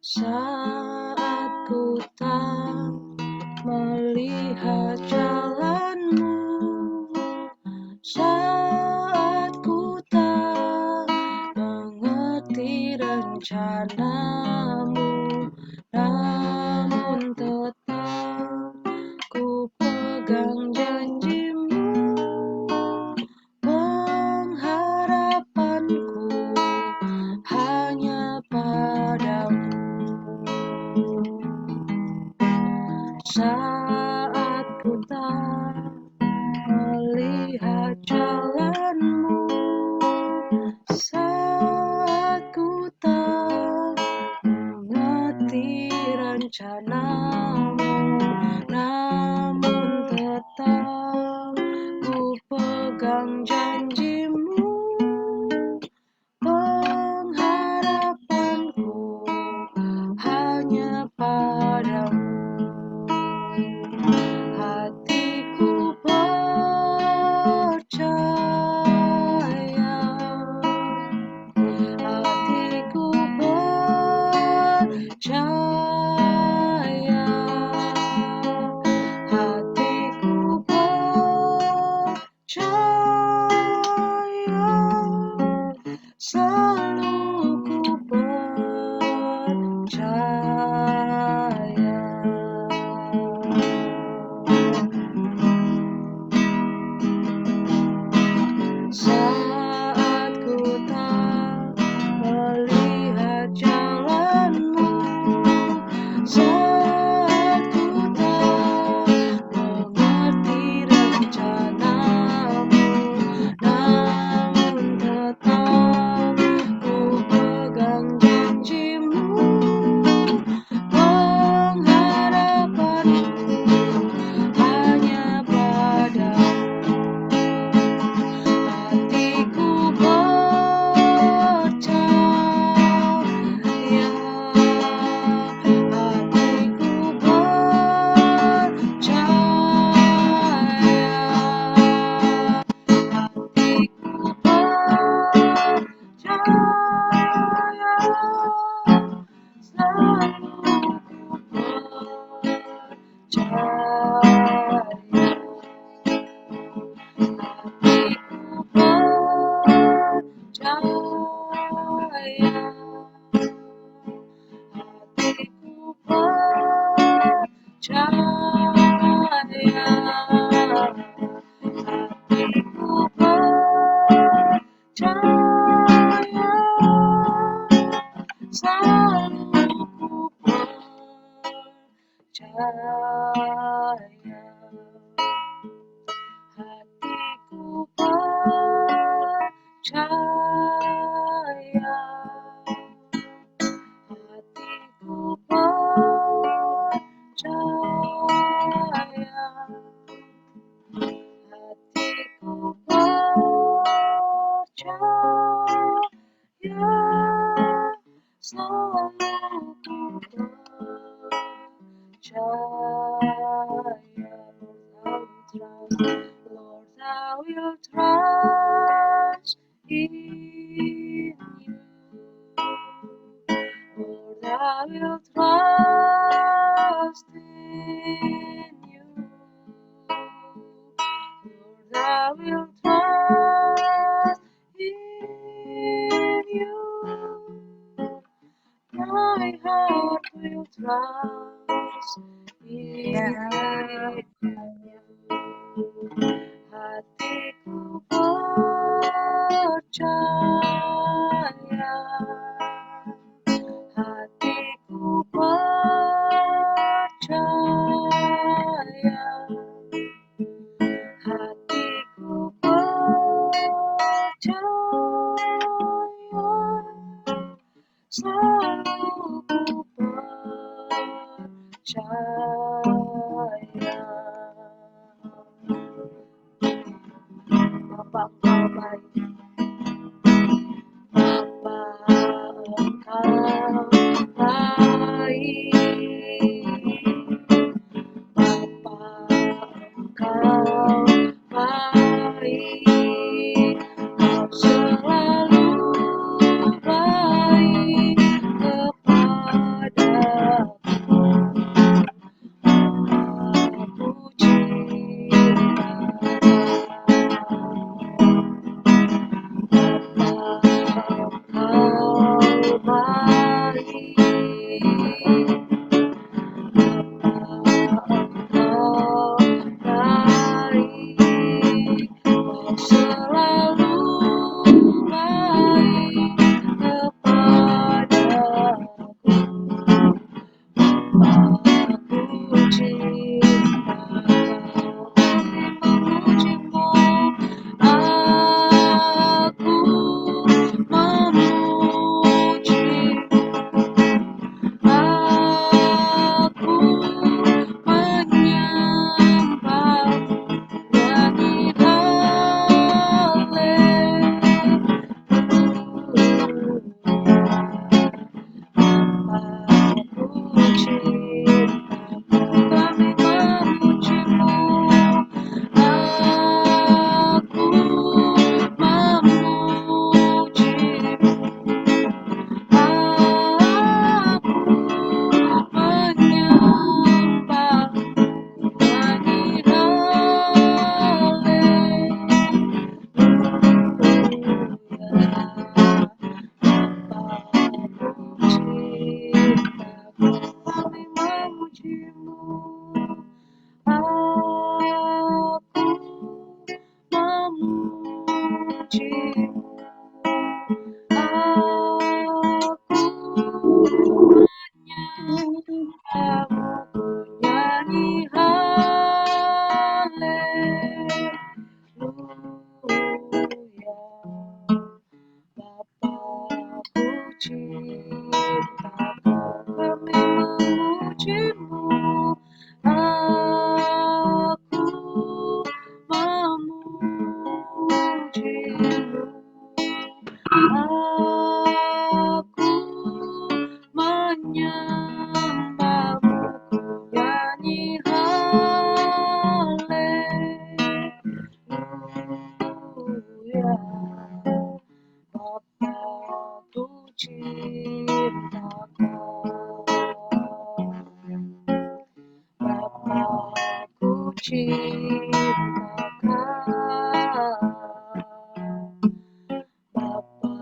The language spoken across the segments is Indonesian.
Saat ku tak melihat jalanmu, saat ku tak mengerti rencanamu, namun tetap ku pegang janjimu. Pengharapanku hanya padamu. Saat ku tak melihat jalanmu, saat ku tak mengerti rencanamu, namun tetap ku pegang janjimu. Pengharapanku hanya padamu. Hatiku percaya, hatiku percaya, hatiku percaya, selalu ku percaya. Saat ku tak melihat jalanmu, saat ku tak mengerti rencanamu, namun tetap ku pegang janjimu. Pengharapanku hanya padamu. Hatiku percaya, hatiku percaya, hatiku percaya, selalu ku percaya. Hatiku percaya, hatiku percaya, hatiku percaya, selalu ku percaya. Hatiku percaya, hatiku percaya, hatiku percaya, selalu ku percaya. Lord, I will trust in you. Lord, I will trust in you. Lord, I will trust in you. My heart will trust in you. Hatiku percaya, hatiku percaya, hatiku percaya, selalu ku percaya. Bapa Engkau baik, Bapa Engkau baik, Bapa Engkau baik, Kau selalu baik kepada Bapa ku cintakan, Bapa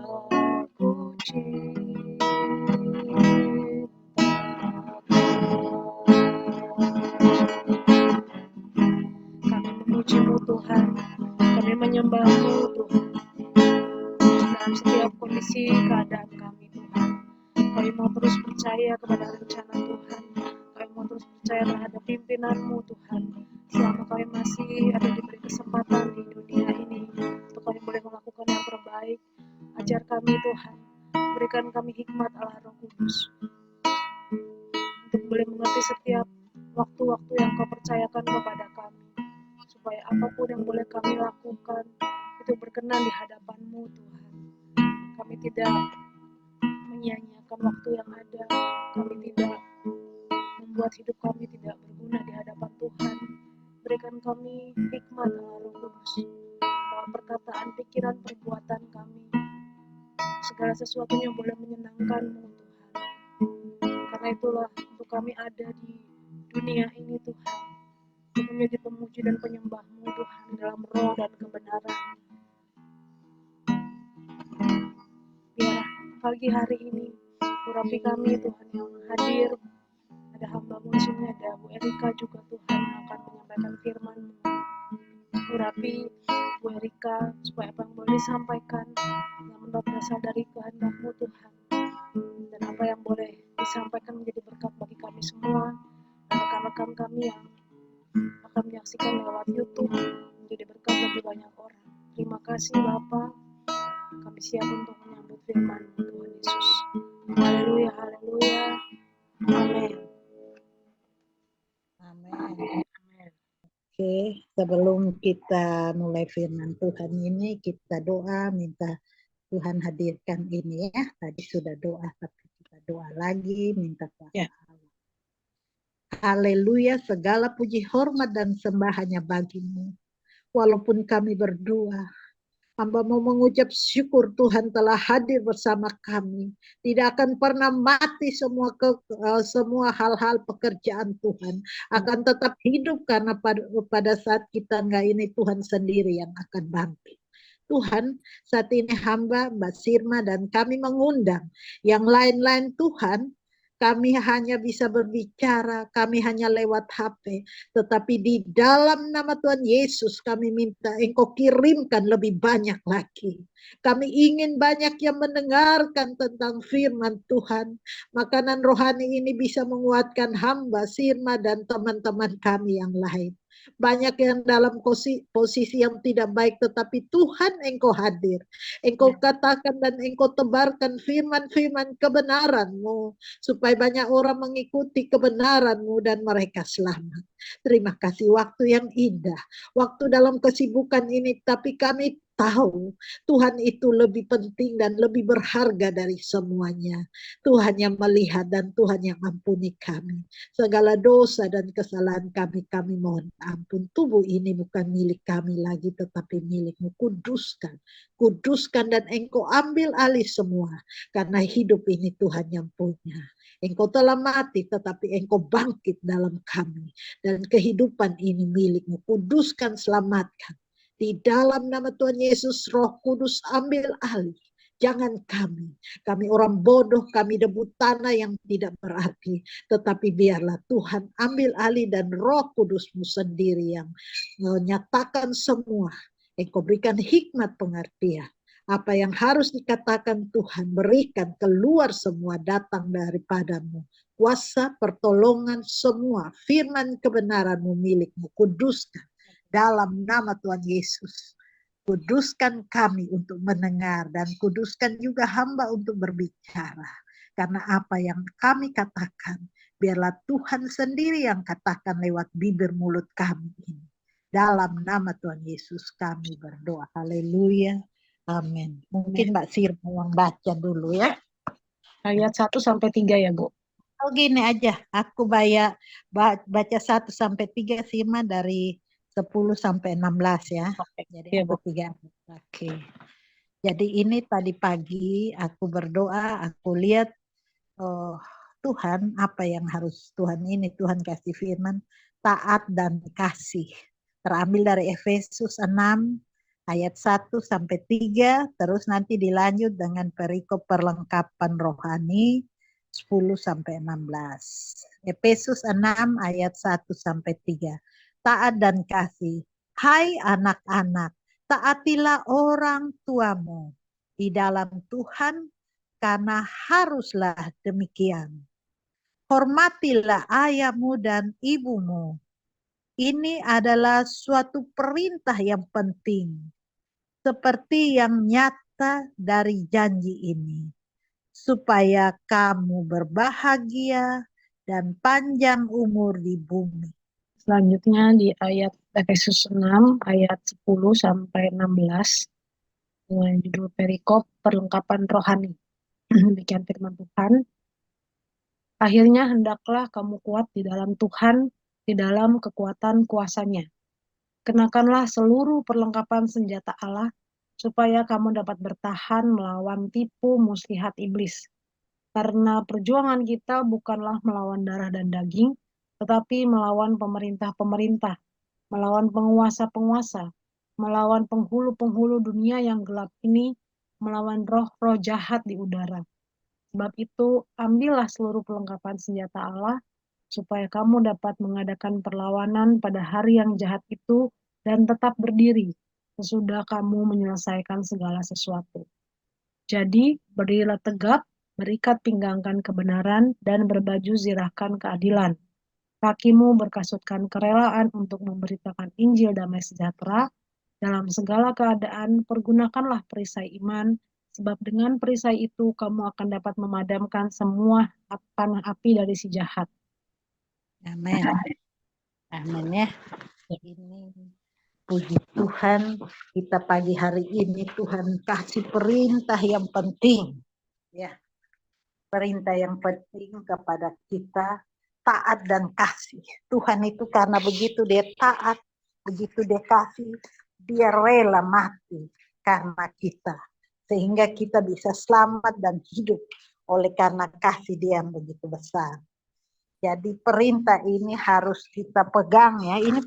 ku cintakan. Kami memuji-Mu Tuhan, kami menyembah-Mu Tuhan, dalam setiap kondisi keadaan kami Tuhan. Kami mau terus percaya kepada rencana Tuhan, kami mau terus percaya terhadap pimpinan-Mu Tuhan. Selama kami masih ada diberi kesempatan di dunia ini, untuk kami boleh melakukan yang terbaik, ajar kami Tuhan, berikan kami hikmat Allah Roh Kudus, untuk boleh mengerti setiap waktu-waktu yang Kau percayakan kepada kami, supaya apapun yang boleh kami lakukan, itu berkenan di hadapan-Mu Tuhan. Kami tidak menyia-nyiakan waktu yang ada, kami tidak membuat hidup kami tidak berguna di hadapan Tuhan. Berikan kami hikmat Allah Roh Kudus dalam perkataan, pikiran, perbuatan kami, segala sesuatunya boleh menyenangkan-Mu Tuhan. Karena itulah untuk kami ada di dunia ini Tuhan, untuk menjadi pemuji dan penyembah-Mu Tuhan dalam roh dan kebenaran. Biar pagi hari ini urapi kami Tuhan yang hadir, ada hamba-Mu di sini, ada Bu Erika juga Tuhan yang akan menyampaikan firman-Mu. Urapi Bu Erika supaya apa yang boleh disampaikan yang menurut berasal dari kehendak-Mu Tuhan, dan apa yang boleh disampaikan menjadi berkat bagi kami semua dan rekan-rekan kami yang akan menyaksikan lewat YouTube, menjadi berkat bagi banyak orang. Terima kasih Bapa, kami siap untuk menyambut firman Tuhan Yesus. Haleluya, haleluya, amin. Amin. Amin. Oke, sebelum kita mulai firman Tuhan ini, kita doa minta Tuhan hadirkan ini ya. Tadi sudah doa, tapi kita doa lagi minta kuasa Ya. Allah. Haleluya, segala puji hormat dan sembah hanya bagimu. Walaupun kami berdoa, hamba mau mengucap syukur Tuhan telah hadir bersama kami. Tidak akan pernah mati semua hal-hal pekerjaan Tuhan. Akan tetap hidup karena pada saat kita enggak ini Tuhan sendiri yang akan bangkit. Tuhan, saat ini hamba Mbak Sirma dan kami mengundang yang lain-lain Tuhan, kami hanya bisa berbicara, kami hanya lewat HP. Tetapi di dalam nama Tuhan Yesus kami minta Engkau kirimkan lebih banyak lagi. Kami ingin banyak yang mendengarkan tentang firman Tuhan. Makanan rohani ini bisa menguatkan hamba, Sirma dan teman-teman kami yang lain. Banyak yang dalam posisi yang tidak baik, tetapi Tuhan Engkau hadir. Engkau katakan dan Engkau tebarkan firman-firman kebenaran-Mu, supaya banyak orang mengikuti kebenaran-Mu dan mereka selamat. Terima kasih waktu yang indah, waktu dalam kesibukan ini, tapi kami tahu Tuhan itu lebih penting dan lebih berharga dari semuanya. Tuhan yang melihat dan Tuhan yang ampuni kami. Segala dosa dan kesalahan kami mohon ampun. Tubuh ini bukan milik kami lagi, tetapi milik-Mu. Kuduskan dan Engkau ambil alih semua. Karena hidup ini Tuhan yang punya. Engkau telah mati, tetapi Engkau bangkit dalam kami. Dan kehidupan ini milik-Mu. Kuduskan, selamatkan. Di dalam nama Tuhan Yesus, Roh Kudus ambil alih. Jangan kami orang bodoh, kami debu tanah yang tidak berarti. Tetapi biarlah Tuhan ambil alih dan Roh Kudus-Mu sendiri yang menyatakan semua. Engkau berikan hikmat pengertian. Apa yang harus dikatakan Tuhan, berikan keluar semua datang daripada-Mu. Kuasa, pertolongan, semua firman kebenaran-Mu milik-Mu. Kuduskan dalam nama Tuhan Yesus. Kuduskan kami untuk mendengar dan kuduskan juga hamba untuk berbicara. Karena apa yang kami katakan, biarlah Tuhan sendiri yang katakan lewat bibir mulut kami ini. Dalam nama Tuhan Yesus kami berdoa. Haleluya. Amin. Mungkin Mbak Sirma yang baca dulu ya. Ayat 1-3 ya Bu. Oh gini aja, aku baca 1-3 Sirma dari 10-16 ya. Oke. Jadi Iya, aku Bu. 3. Oke. Jadi ini tadi pagi aku berdoa, aku lihat oh, Tuhan apa yang harus Tuhan ini, Tuhan kasih firman, taat dan kasih. Terambil dari Efesus 6 ayat 1 sampai 3, terus nanti dilanjut dengan perikop perlengkapan rohani 10 sampai 16. Efesus 6 ayat 1 sampai 3. Taat dan kasih. Hai anak-anak, taatilah orang tuamu di dalam Tuhan, karena haruslah demikian. Hormatilah ayahmu dan ibumu. Ini adalah suatu perintah yang penting, seperti yang nyata dari janji ini, supaya kamu berbahagia dan panjang umur di bumi. Selanjutnya di ayat Efesus 6 ayat 10 sampai 16 dengan judul perikop perlengkapan rohani. Demikian firman Tuhan. Akhirnya hendaklah kamu kuat di dalam Tuhan, di dalam kekuatan kuasa-Nya. Kenakanlah seluruh perlengkapan senjata Allah, supaya kamu dapat bertahan melawan tipu muslihat iblis. Karena perjuangan kita bukanlah melawan darah dan daging, tetapi melawan pemerintah-pemerintah, melawan penguasa-penguasa, melawan penghulu-penghulu dunia yang gelap ini, melawan roh-roh jahat di udara. Sebab itu, ambillah seluruh perlengkapan senjata Allah, supaya kamu dapat mengadakan perlawanan pada hari yang jahat itu dan tetap berdiri sesudah kamu menyelesaikan segala sesuatu. Jadi, berdirilah tegap, berikat pinggangkan kebenaran, dan berbaju zirahkan keadilan. Kakimu berkasutkan kerelaan untuk memberitakan Injil damai sejahtera. Dalam segala keadaan, pergunakanlah perisai iman, sebab dengan perisai itu kamu akan dapat memadamkan semua panah api dari si jahat. Amin. Amin ya. Ini puji Tuhan, kita pagi hari ini Tuhan kasih perintah yang penting. Ya, perintah yang penting kepada kita, taat dan kasih. Tuhan itu karena begitu dia taat, begitu dia kasih, dia rela mati karena kita, sehingga kita bisa selamat dan hidup oleh karena kasih dia yang begitu besar. Jadi perintah ini harus kita pegang ya. Ini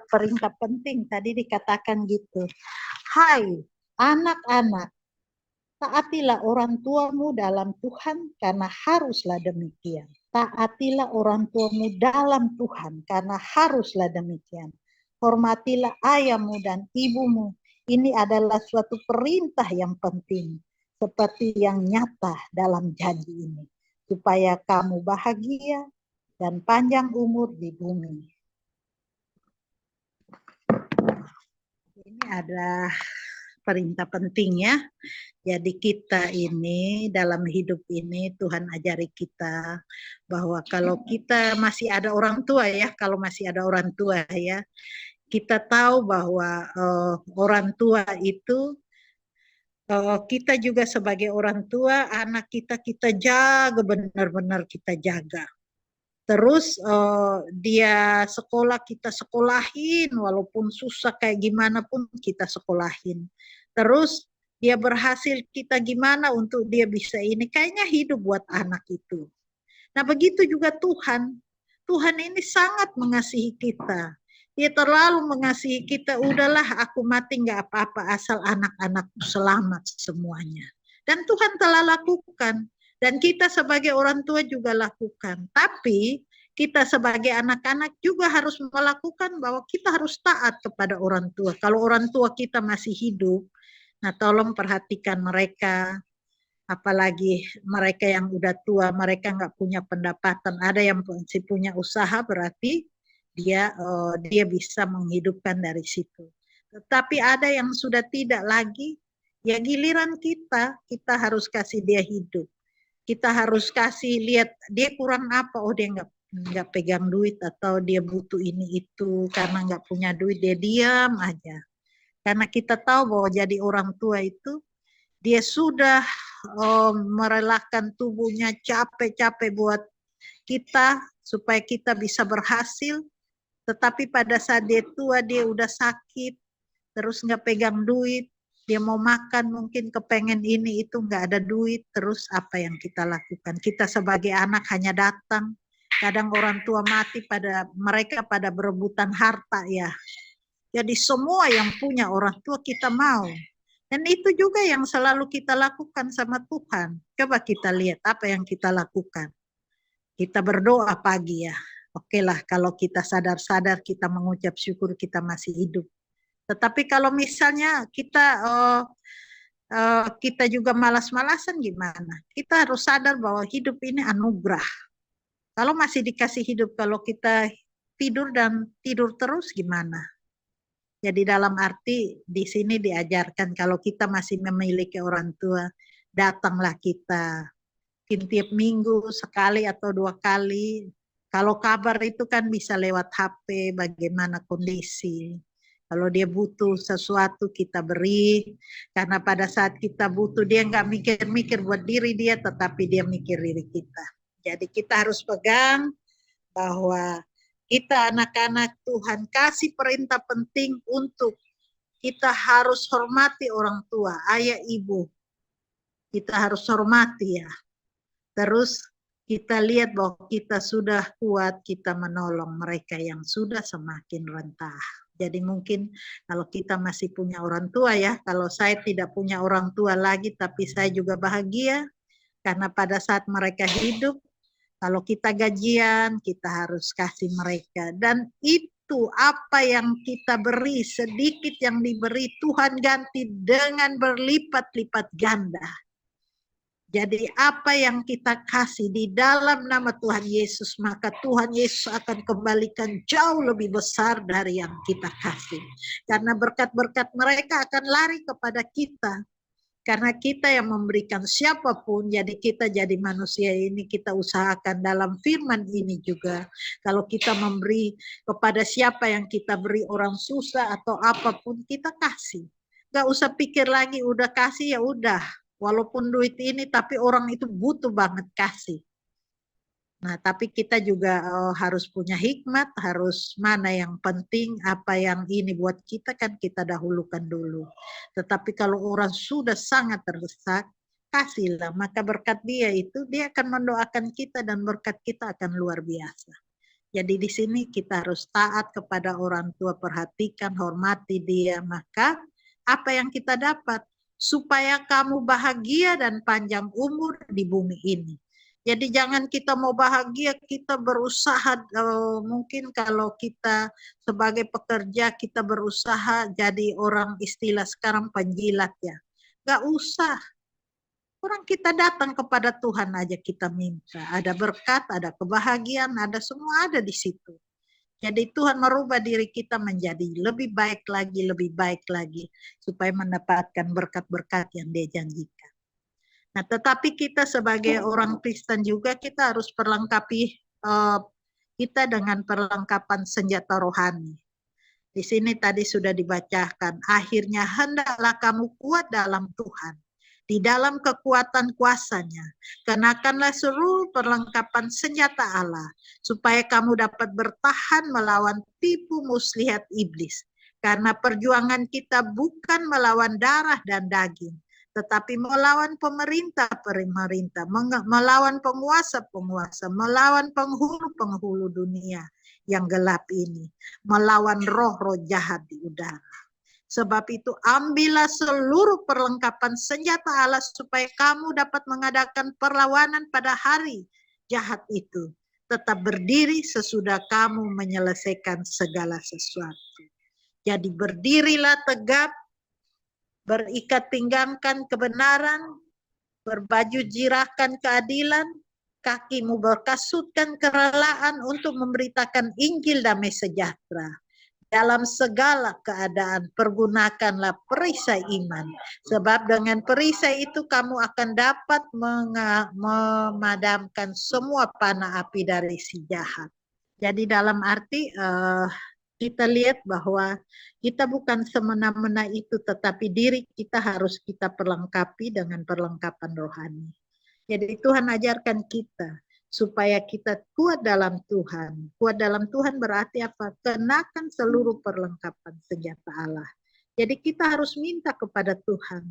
perintah penting. Tadi dikatakan gitu. Hai anak-anak, taatilah orang tuamu dalam Tuhan, karena haruslah demikian. Taatilah orang tuamu dalam Tuhan, karena haruslah demikian. Hormatilah ayahmu dan ibumu. Ini adalah suatu perintah yang penting, seperti yang nyata dalam janji ini, supaya kamu bahagia dan panjang umur di bumi. Ini adalah perintah penting ya. Jadi kita ini dalam hidup ini Tuhan ajari kita bahwa kalau kita masih ada orang tua ya, kalau masih ada orang tua ya, kita tahu bahwa orang tua itu kita juga sebagai orang tua, anak kita jaga, benar-benar kita jaga. Terus dia sekolah kita sekolahin, walaupun susah kayak gimana pun kita sekolahin. Terus dia berhasil kita gimana untuk dia bisa ini, kayaknya hidup buat anak itu. Nah begitu juga Tuhan. Tuhan ini sangat mengasihi kita. Dia terlalu mengasihi kita, udahlah aku mati nggak apa-apa asal anak-anakku selamat semuanya. Dan Tuhan telah lakukan. Dan kita sebagai orang tua juga lakukan. Tapi kita sebagai anak-anak juga harus melakukan bahwa kita harus taat kepada orang tua. Kalau orang tua kita masih hidup, nah tolong perhatikan mereka. Apalagi mereka yang udah tua, mereka nggak punya pendapatan. Ada yang masih punya usaha, berarti dia bisa menghidupkan dari situ. Tetapi ada yang sudah tidak lagi, ya giliran kita harus kasih dia hidup. Kita harus kasih lihat dia kurang apa, oh dia nggak pegang duit atau dia butuh ini itu karena nggak punya duit, dia diam aja. Karena kita tahu bahwa jadi orang tua itu dia sudah merelakan tubuhnya capek-capek buat kita supaya kita bisa berhasil. Tetapi pada saat dia tua dia udah sakit, terus nggak pegang duit, Dia mau makan mungkin kepengen ini itu nggak ada duit, terus apa yang kita lakukan? Kita sebagai anak hanya datang. Kadang orang tua mati mereka pada berebutan harta ya. Jadi semua yang punya orang tua kita mau. Dan itu juga yang selalu kita lakukan sama Tuhan. Coba kita lihat apa yang kita lakukan. Kita berdoa pagi ya. Oke lah kalau kita sadar-sadar kita mengucap syukur kita masih hidup. Tetapi kalau misalnya kita juga malas-malasan gimana? Kita harus sadar bahwa hidup ini anugerah. Kalau masih dikasih hidup, kalau kita tidur dan tidur terus gimana? Jadi dalam arti di sini diajarkan kalau kita masih memiliki orang tua, datanglah kita. Mungkin tiap minggu sekali atau 2 kali. Kalau kabar itu kan bisa lewat HP, bagaimana kondisi. Kalau dia butuh sesuatu kita beri, karena pada saat kita butuh dia nggak mikir-mikir buat diri dia, tetapi dia mikir diri kita. Jadi kita harus pegang bahwa kita anak-anak Tuhan kasih perintah penting untuk kita harus hormati orang tua, ayah ibu. Kita harus hormati ya. Terus kita lihat bahwa kita sudah kuat, kita menolong mereka yang sudah semakin rentah. Jadi mungkin kalau kita masih punya orang tua ya, kalau saya tidak punya orang tua lagi, tapi saya juga bahagia, karena pada saat mereka hidup, kalau kita gajian, kita harus kasih mereka. Dan itu apa yang kita beri, sedikit yang diberi, Tuhan ganti dengan berlipat-lipat ganda. Jadi apa yang kita kasih di dalam nama Tuhan Yesus, maka Tuhan Yesus akan kembalikan jauh lebih besar dari yang kita kasih. Karena berkat-berkat mereka akan lari kepada kita. Karena kita yang memberikan siapapun, jadi kita jadi manusia ini, kita usahakan dalam firman ini juga. Kalau kita memberi kepada siapa yang kita beri, orang susah atau apapun, kita kasih. Gak usah pikir lagi, udah kasih ya udah. Walaupun duit ini, tapi orang itu butuh banget kasih. Nah, tapi kita juga harus punya hikmat, harus mana yang penting, apa yang ini buat kita kan kita dahulukan dulu. Tetapi kalau orang sudah sangat terdesak, kasihlah, maka berkat dia itu, dia akan mendoakan kita dan berkat kita akan luar biasa. Jadi di sini kita harus taat kepada orang tua, perhatikan, hormati dia, maka apa yang kita dapat? Supaya kamu bahagia dan panjang umur di bumi ini. Jadi jangan kita mau bahagia, kita berusaha, mungkin kalau kita sebagai pekerja, kita berusaha jadi orang istilah sekarang penjilat ya. Gak usah. Orang kita datang kepada Tuhan aja kita minta. Ada berkat, ada kebahagiaan, ada semua ada di situ. Jadi Tuhan merubah diri kita menjadi lebih baik lagi, supaya mendapatkan berkat-berkat yang dia janjikan. Nah, tetapi kita sebagai orang Kristen juga kita harus perlengkapi kita dengan perlengkapan senjata rohani. Di sini tadi sudah dibacakan, akhirnya hendaklah kamu kuat dalam Tuhan, di dalam kekuatan kuasanya. Kenakanlah seluruh perlengkapan senjata Allah, supaya kamu dapat bertahan melawan tipu muslihat iblis. Karena perjuangan kita bukan melawan darah dan daging, tetapi melawan pemerintah-pemerintah, melawan penguasa-penguasa, melawan penghulu-penghulu dunia yang gelap ini, melawan roh-roh jahat di udara. Sebab itu ambillah seluruh perlengkapan senjata Allah supaya kamu dapat mengadakan perlawanan pada hari jahat itu. Tetap berdiri sesudah kamu menyelesaikan segala sesuatu. Jadi berdirilah tegap, berikat pinggangkan kebenaran, berbaju jirahkan keadilan, kakimu berkasutkan kerelaan untuk memberitakan Injil damai sejahtera. Dalam segala keadaan pergunakanlah perisai iman, sebab dengan perisai itu kamu akan dapat memadamkan semua panah api dari si jahat. Jadi dalam arti kita lihat bahwa kita bukan semena-mena itu, tetapi diri kita harus kita perlengkapi dengan perlengkapan rohani. Jadi Tuhan ajarkan kita supaya kita kuat dalam Tuhan. Kuat dalam Tuhan berarti apa? Kenakan seluruh perlengkapan senjata Allah. Jadi kita harus minta kepada Tuhan.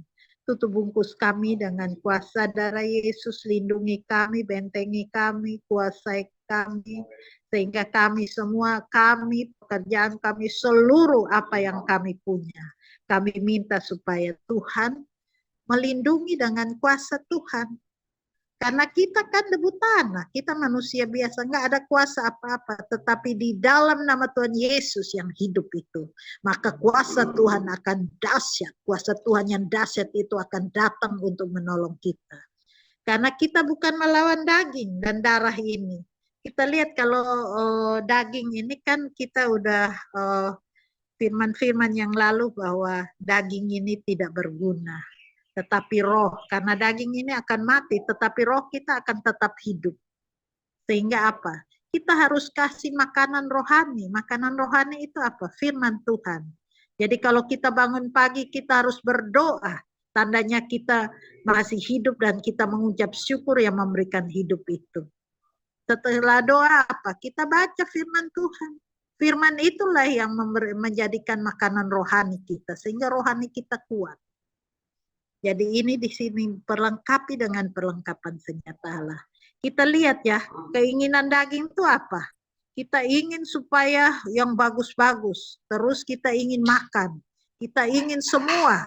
Tutup bungkus kami dengan kuasa darah Yesus, lindungi kami, bentengi kami, kuasai kami, sehingga kami semua, kami, pekerjaan kami, seluruh apa yang kami punya. Kami minta supaya Tuhan melindungi dengan kuasa Tuhan. Karena kita kan debu tanah, kita manusia biasa, nggak ada kuasa apa-apa. Tetapi di dalam nama Tuhan Yesus yang hidup itu, maka kuasa Tuhan akan dahsyat. Kuasa Tuhan yang dahsyat itu akan datang untuk menolong kita. Karena kita bukan melawan daging dan darah ini. Kita lihat kalau daging ini kan kita udah firman-firman yang lalu bahwa daging ini tidak berguna. Tetapi roh, karena daging ini akan mati, tetapi roh kita akan tetap hidup. Sehingga apa? Kita harus kasih makanan rohani. Makanan rohani itu apa? Firman Tuhan. Jadi kalau kita bangun pagi, kita harus berdoa. Tandanya kita masih hidup dan kita mengucap syukur yang memberikan hidup itu. Setelah doa apa? Kita baca firman Tuhan. Firman itulah yang menjadikan makanan rohani kita. Sehingga rohani kita kuat. Jadi ini di sini perlengkapi dengan perlengkapan senjata Allah. Kita lihat ya, keinginan daging itu apa? Kita ingin supaya yang bagus-bagus, terus kita ingin makan. Kita ingin semua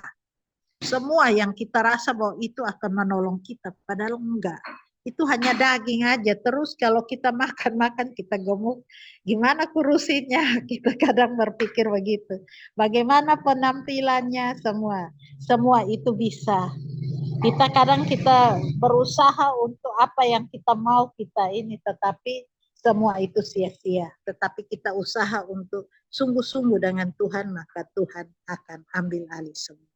yang kita rasa bahwa itu akan menolong kita, padahal enggak. Itu hanya daging aja. Terus kalau kita makan kita gemuk, gimana kurusinnya? Kita kadang berpikir begitu. Bagaimana penampilannya semua itu bisa. Kita berusaha untuk apa yang kita mau kita ini, tetapi semua itu sia-sia. Tetapi kita usaha untuk sungguh-sungguh dengan Tuhan, maka Tuhan akan ambil alih semua.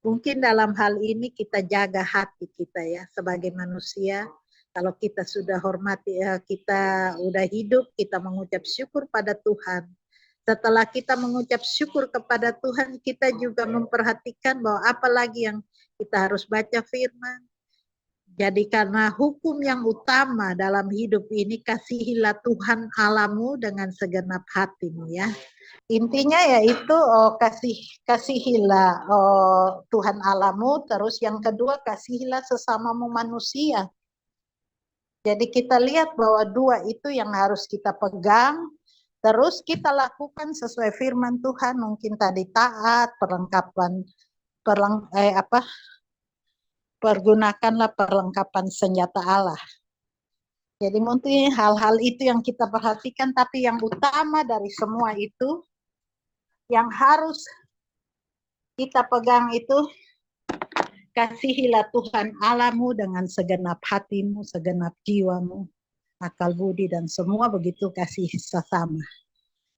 Mungkin dalam hal ini kita jaga hati kita ya sebagai manusia. Kalau kita sudah hormati, kita udah hidup, kita mengucap syukur pada Tuhan. Setelah kita mengucap syukur kepada Tuhan, kita juga memperhatikan bahwa apalagi yang kita harus baca firman. Jadi karena hukum yang utama dalam hidup ini, kasihilah Tuhan Allahmu dengan segenap hatimu ya. Intinya yaitu kasihilah Tuhan Allahmu, terus yang kedua kasihilah sesamamu manusia. Jadi kita lihat bahwa dua itu yang harus kita pegang, terus kita lakukan sesuai firman Tuhan. Mungkin tadi taat, pergunakanlah perlengkapan senjata Allah. Jadi mungkin hal-hal itu yang kita perhatikan, tapi yang utama dari semua itu, yang harus kita pegang itu, kasihilah Tuhan Allahmu dengan segenap hatimu, segenap jiwamu, akal budi, dan semua begitu kasih sesama.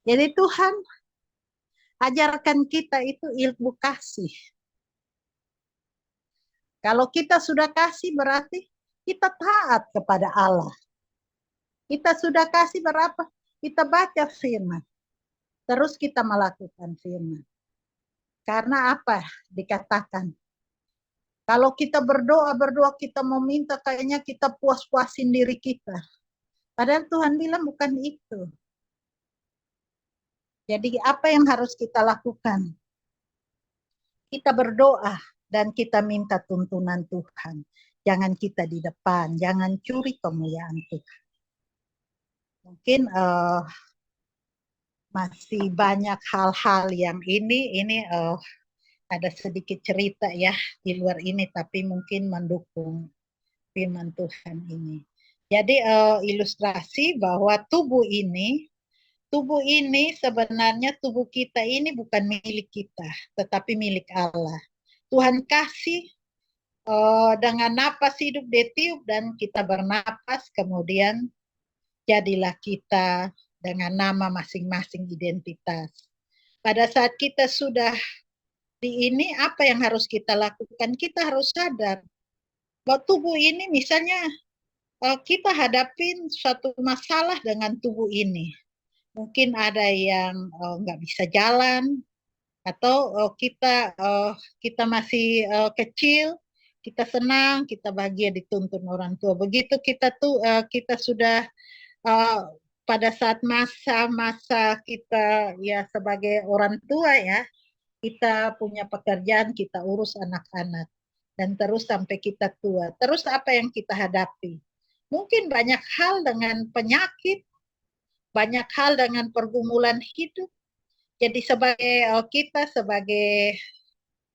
Jadi Tuhan ajarkan kita itu ilmu kasih. Kalau kita sudah kasih berarti kita taat kepada Allah. Kita sudah kasih berapa? Kita baca firman. Terus kita melakukan firman. Karena apa? Dikatakan. Kalau kita berdoa kita mau minta, kayaknya kita puas-puasin diri kita. Padahal Tuhan bilang bukan itu. Jadi apa yang harus kita lakukan? Kita berdoa dan kita minta tuntunan Tuhan. Jangan kita di depan, jangan curi kemuliaan Tuhan. Mungkin masih banyak hal-hal yang ini ada sedikit cerita ya di luar ini, tapi mungkin mendukung firman Tuhan ini. Jadi ilustrasi bahwa tubuh ini sebenarnya tubuh kita ini bukan milik kita, tetapi milik Allah. Tuhan kasih dengan napas hidup ditiup dan kita bernapas, kemudian jadilah kita dengan nama masing-masing identitas. Pada saat kita sudah di ini, apa yang harus kita lakukan? Kita harus sadar bahwa tubuh ini misalnya kita hadapin suatu masalah dengan tubuh ini. Mungkin ada yang nggak bisa jalan, atau kita masih kecil, kita senang, kita bahagia dituntun orang tua. Begitu kita sudah pada saat masa-masa kita ya sebagai orang tua ya, Kita punya pekerjaan, kita urus anak-anak. Dan terus sampai kita tua. Terus apa yang kita hadapi? Mungkin banyak hal dengan penyakit, banyak hal dengan pergumulan hidup. Jadi sebagai kita sebagai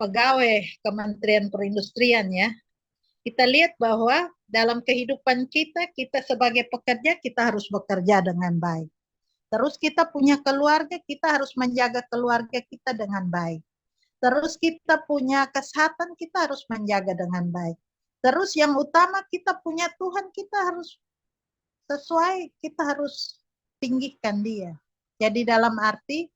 pegawai Kementerian Perindustrian ya, kita lihat bahwa dalam kehidupan kita, kita sebagai pekerja, kita harus bekerja dengan baik. Terus kita punya keluarga, kita harus menjaga keluarga kita dengan baik. Terus kita punya kesehatan, kita harus menjaga dengan baik. Terus yang utama kita punya Tuhan, kita harus sesuai, kita harus tinggikan dia. Jadi dalam arti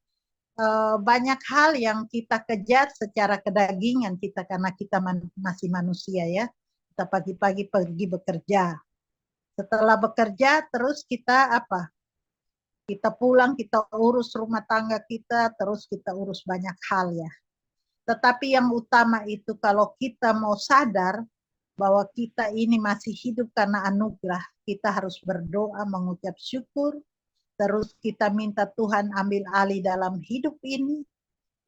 banyak hal yang kita kejar secara kedagingan kita karena kita masih manusia ya. Kita pagi-pagi pergi bekerja. Setelah bekerja terus kita apa? Kita pulang, kita urus rumah tangga kita, terus kita urus banyak hal ya. Tetapi yang utama itu kalau kita mau sadar bahwa kita ini masih hidup karena anugerah, kita harus berdoa, mengucap syukur, terus kita minta Tuhan ambil alih dalam hidup ini,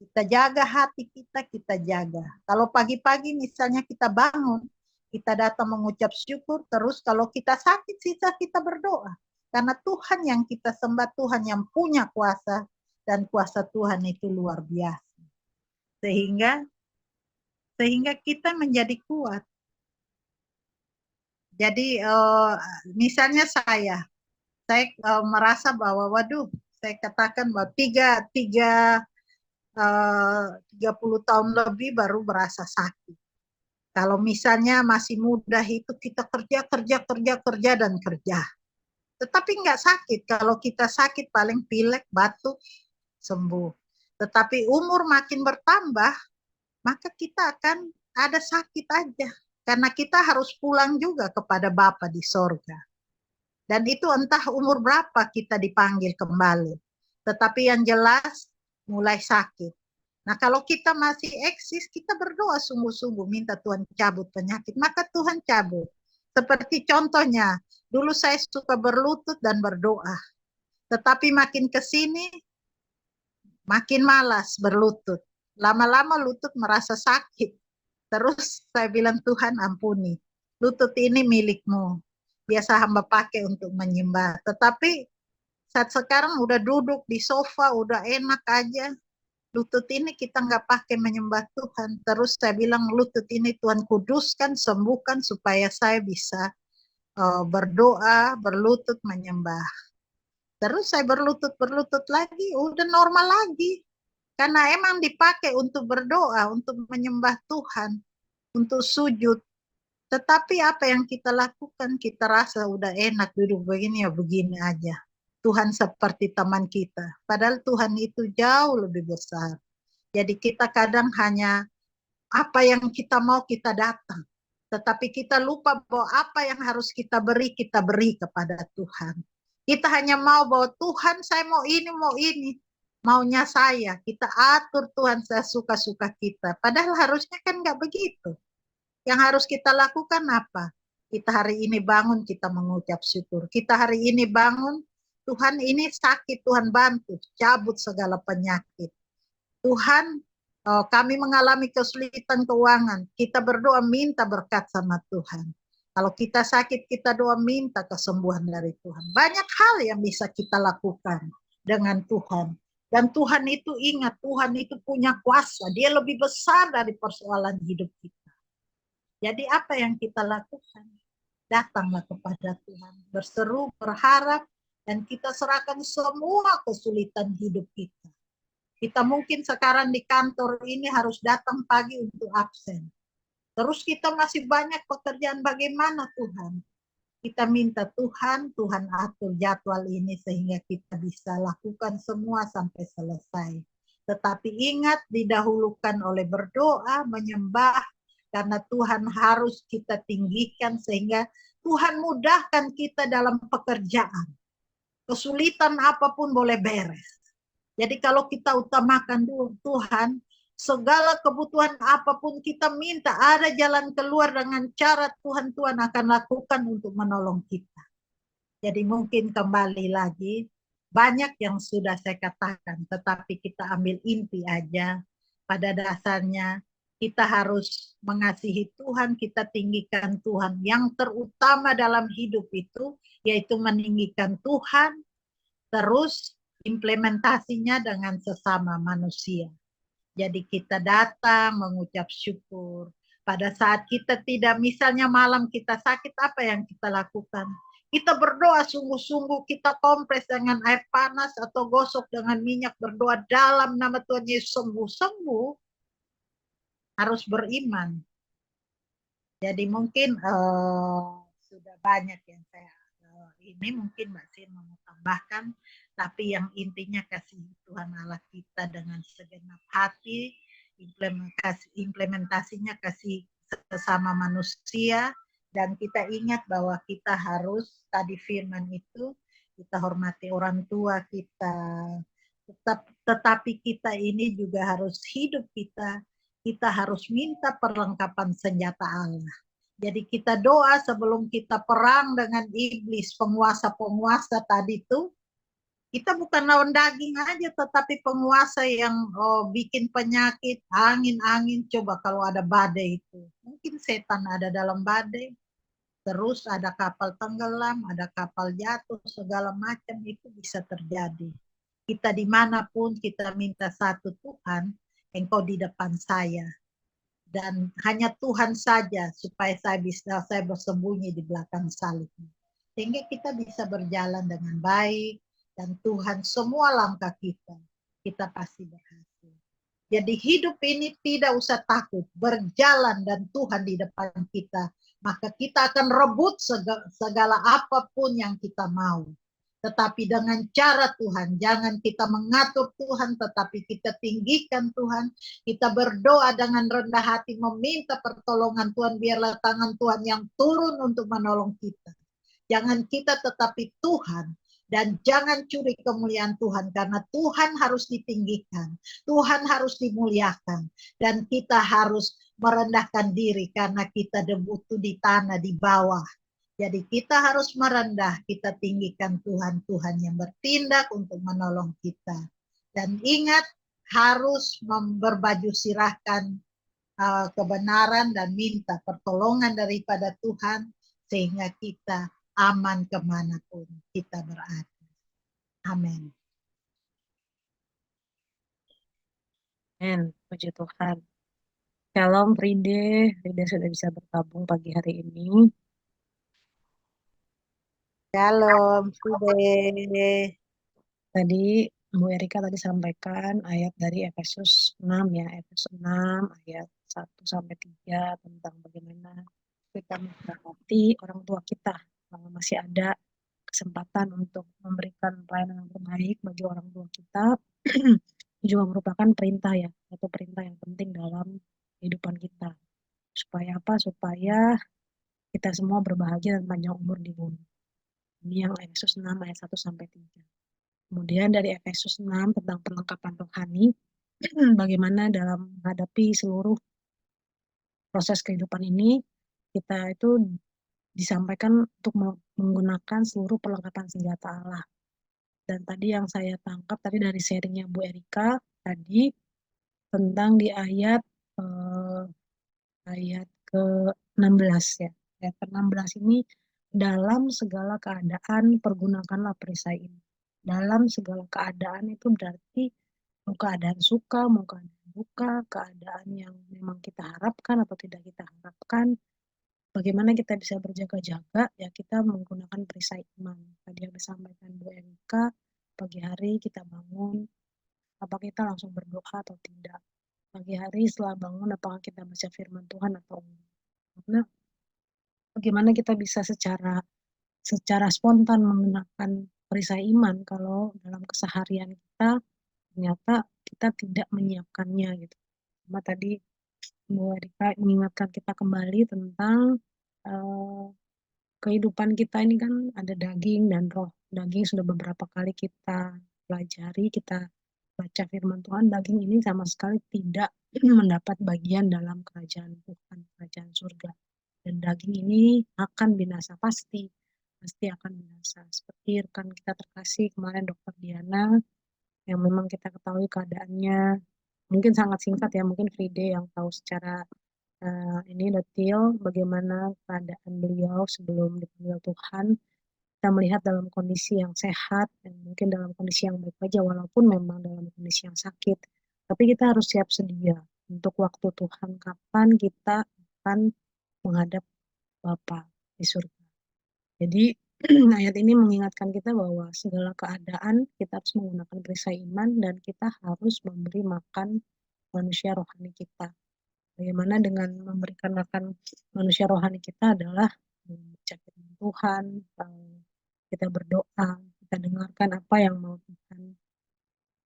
kita jaga hati kita jaga. Kalau pagi-pagi misalnya kita bangun, kita datang mengucap syukur, terus kalau kita sakit, sisa kita berdoa. Karena Tuhan yang kita sembah, Tuhan yang punya kuasa, dan kuasa Tuhan itu luar biasa. Sehingga kita menjadi kuat. Jadi misalnya saya merasa bahwa waduh, saya katakan bahwa 30 tahun lebih baru berasa sakit. Kalau misalnya masih muda itu kita kerja dan kerja. Tetapi nggak sakit. Kalau kita sakit paling pilek, batuk, sembuh. Tetapi umur makin bertambah, maka kita akan ada sakit aja. Karena kita harus pulang juga kepada Bapa di sorga. Dan itu entah umur berapa kita dipanggil kembali. Tetapi yang jelas mulai sakit. Nah kalau kita masih eksis, kita berdoa sungguh-sungguh minta Tuhan cabut penyakit. Maka Tuhan cabut. Seperti contohnya, dulu saya suka berlutut dan berdoa. Tetapi makin ke sini, makin malas berlutut. Lama-lama lutut merasa sakit. Terus saya bilang, Tuhan ampuni, lutut ini milikmu. Biasa hamba pakai untuk menyembah. Tetapi saat sekarang udah duduk di sofa, udah enak aja. Lutut ini kita nggak pakai menyembah Tuhan. Terus saya bilang, lutut ini Tuhan kuduskan, sembuhkan supaya saya bisa berdoa, berlutut, menyembah. Terus saya berlutut lagi, udah normal lagi. Karena emang dipakai untuk berdoa, untuk menyembah Tuhan, untuk sujud. Tetapi apa yang kita lakukan, kita rasa udah enak duduk begini ya begini aja. Tuhan seperti teman kita. Padahal Tuhan itu jauh lebih besar. Jadi kita kadang hanya apa yang kita mau kita datang. Tetapi kita lupa bahwa apa yang harus kita beri kepada Tuhan. Kita hanya mau bahwa Tuhan saya mau ini. Maunya saya. Kita atur Tuhan sesuka-suka kita. Padahal harusnya kan nggak begitu. Yang harus kita lakukan apa? Kita hari ini bangun, kita mengucap syukur. Kita hari ini bangun, Tuhan ini sakit, Tuhan bantu. Cabut segala penyakit. Tuhan, kami mengalami kesulitan keuangan. Kita berdoa minta berkat sama Tuhan. Kalau kita sakit, kita doa minta kesembuhan dari Tuhan. Banyak hal yang bisa kita lakukan dengan Tuhan. Dan Tuhan itu ingat, Tuhan itu punya kuasa. Dia lebih besar dari persoalan hidup kita. Jadi apa yang kita lakukan? Datanglah kepada Tuhan. Berseru, berharap, dan kita serahkan semua kesulitan hidup kita. Kita mungkin sekarang di kantor ini harus datang pagi untuk absen. Terus kita masih banyak pekerjaan, bagaimana Tuhan? Kita minta Tuhan atur jadwal ini sehingga kita bisa lakukan semua sampai selesai. Tetapi ingat, didahulukan oleh berdoa, menyembah, karena Tuhan harus kita tinggikan sehingga Tuhan mudahkan kita dalam pekerjaan. Kesulitan apapun boleh beres. Jadi kalau kita utamakan Tuhan, segala kebutuhan apapun kita minta, ada jalan keluar dengan cara Tuhan akan lakukan untuk menolong kita. Jadi mungkin kembali lagi, banyak yang sudah saya katakan, tetapi kita ambil inti aja. pada dasarnya kita harus mengasihi Tuhan, kita tinggikan Tuhan. Yang terutama dalam hidup itu yaitu meninggikan Tuhan, terus implementasinya dengan sesama manusia. Jadi kita datang mengucap syukur. Pada saat kita tidak, misalnya malam kita sakit, apa yang kita lakukan? Kita berdoa sungguh-sungguh, kita kompres dengan air panas atau gosok dengan minyak, berdoa dalam nama Tuhan Yesus, sembuh-sembuh, harus beriman. Jadi mungkin sudah banyak yang saya ini mungkin Mbak Sin mau tambahkan, tapi yang intinya kasih Tuhan Allah kita dengan segenap hati, implementasinya kasih sesama manusia, dan kita ingat bahwa kita harus, tadi firman itu, kita hormati orang tua kita, tetapi kita ini juga harus hidup kita harus minta perlengkapan senjata Allah. Jadi kita doa sebelum kita perang dengan iblis, penguasa-penguasa tadi itu, kita bukan lawan daging aja, tetapi penguasa yang bikin penyakit, angin-angin. Coba kalau ada badai itu, mungkin setan ada dalam badai, terus ada kapal tenggelam, ada kapal jatuh, segala macam itu bisa terjadi. Kita dimanapun kita minta satu, Tuhan, Engkau di depan saya. Dan hanya Tuhan saja supaya saya bersembunyi di belakang salibnya. Sehingga kita bisa berjalan dengan baik, dan Tuhan semua langkah kita pasti berhasil. Jadi hidup ini tidak usah takut, berjalan dan Tuhan di depan kita. Maka kita akan rebut segala apapun yang kita mau. Tetapi dengan cara Tuhan, jangan kita mengatur Tuhan, tetapi kita tinggikan Tuhan. Kita berdoa dengan rendah hati, meminta pertolongan Tuhan, biarlah tangan Tuhan yang turun untuk menolong kita. Jangan kita, tetapi Tuhan. Dan jangan curi kemuliaan Tuhan, karena Tuhan harus ditinggikan, Tuhan harus dimuliakan, dan kita harus merendahkan diri karena kita debutu di tanah di bawah. Jadi kita harus merendah, kita tinggikan Tuhan, Tuhan yang bertindak untuk menolong kita. Dan ingat, harus berbaju sirahkan kebenaran dan minta pertolongan daripada Tuhan, sehingga kita aman kemanapun kita berada. Amin. Amin. Puji Tuhan. Shalom Ride. Ride sudah bisa bergabung pagi hari ini. Shalom, Sude. Tadi Bu Erika tadi sampaikan ayat dari Efesus 6 ya, Efesus 6 ayat 1 sampai 3 tentang bagaimana kita menghormati orang tua kita kalau masih ada kesempatan untuk memberikan pelayanan yang terbaik bagi orang tua kita. Juga merupakan perintah ya, satu perintah yang penting dalam kehidupan kita. Supaya apa? Supaya kita semua berbahagia dan panjang umur di bumi. Ini yang Efesus 6 ayat 1 sampai 3. Kemudian dari Efesus 6 tentang perlengkapan rohani, bagaimana dalam menghadapi seluruh proses kehidupan ini, kita itu disampaikan untuk menggunakan seluruh perlengkapan senjata Allah. Dan tadi yang saya tangkap tadi dari sharingnya Bu Erika, tadi tentang di ayat ke-16 ya. Ayat ke-16 ini, dalam segala keadaan pergunakanlah perisai ini. Dalam segala keadaan itu berarti mau keadaan suka, mau keadaan duka, keadaan yang memang kita harapkan atau tidak kita harapkan, bagaimana kita bisa berjaga-jaga, ya kita menggunakan perisai iman. Tadi yang disampaikan Bu Erika, pagi hari kita bangun, apa kita langsung berdoa atau tidak? Pagi hari setelah bangun, apakah kita baca firman Tuhan atau enggak? Karena bagaimana kita bisa secara spontan menggunakan perisai iman kalau dalam keseharian kita ternyata kita tidak menyiapkannya gitu. Cuma tadi Bu Erika mengingatkan kita kembali tentang kehidupan kita ini kan ada daging dan roh. Daging sudah beberapa kali kita pelajari, kita baca firman Tuhan, daging ini sama sekali tidak mendapat bagian dalam kerajaan Tuhan, kerajaan surga. Dan daging ini akan binasa, pasti akan binasa. Seperti rekan kita terkasih kemarin Dokter Diana, yang memang kita ketahui keadaannya mungkin sangat singkat ya, mungkin Fride yang tahu secara ini detail bagaimana keadaan beliau sebelum dipanggil Tuhan. Kita melihat dalam kondisi yang sehat, dan mungkin dalam kondisi yang baik aja, walaupun memang dalam kondisi yang sakit. Tapi kita harus siap sedia untuk waktu Tuhan kapan kita akan menghadap Bapa di surga. Jadi ayat ini mengingatkan kita bahwa segala keadaan kita harus menggunakan perisai iman dan kita harus memberi makan manusia rohani kita. Bagaimana dengan memberikan makan manusia rohani kita adalah membaca firman Tuhan, kita berdoa, kita dengarkan apa yang mau Tuhan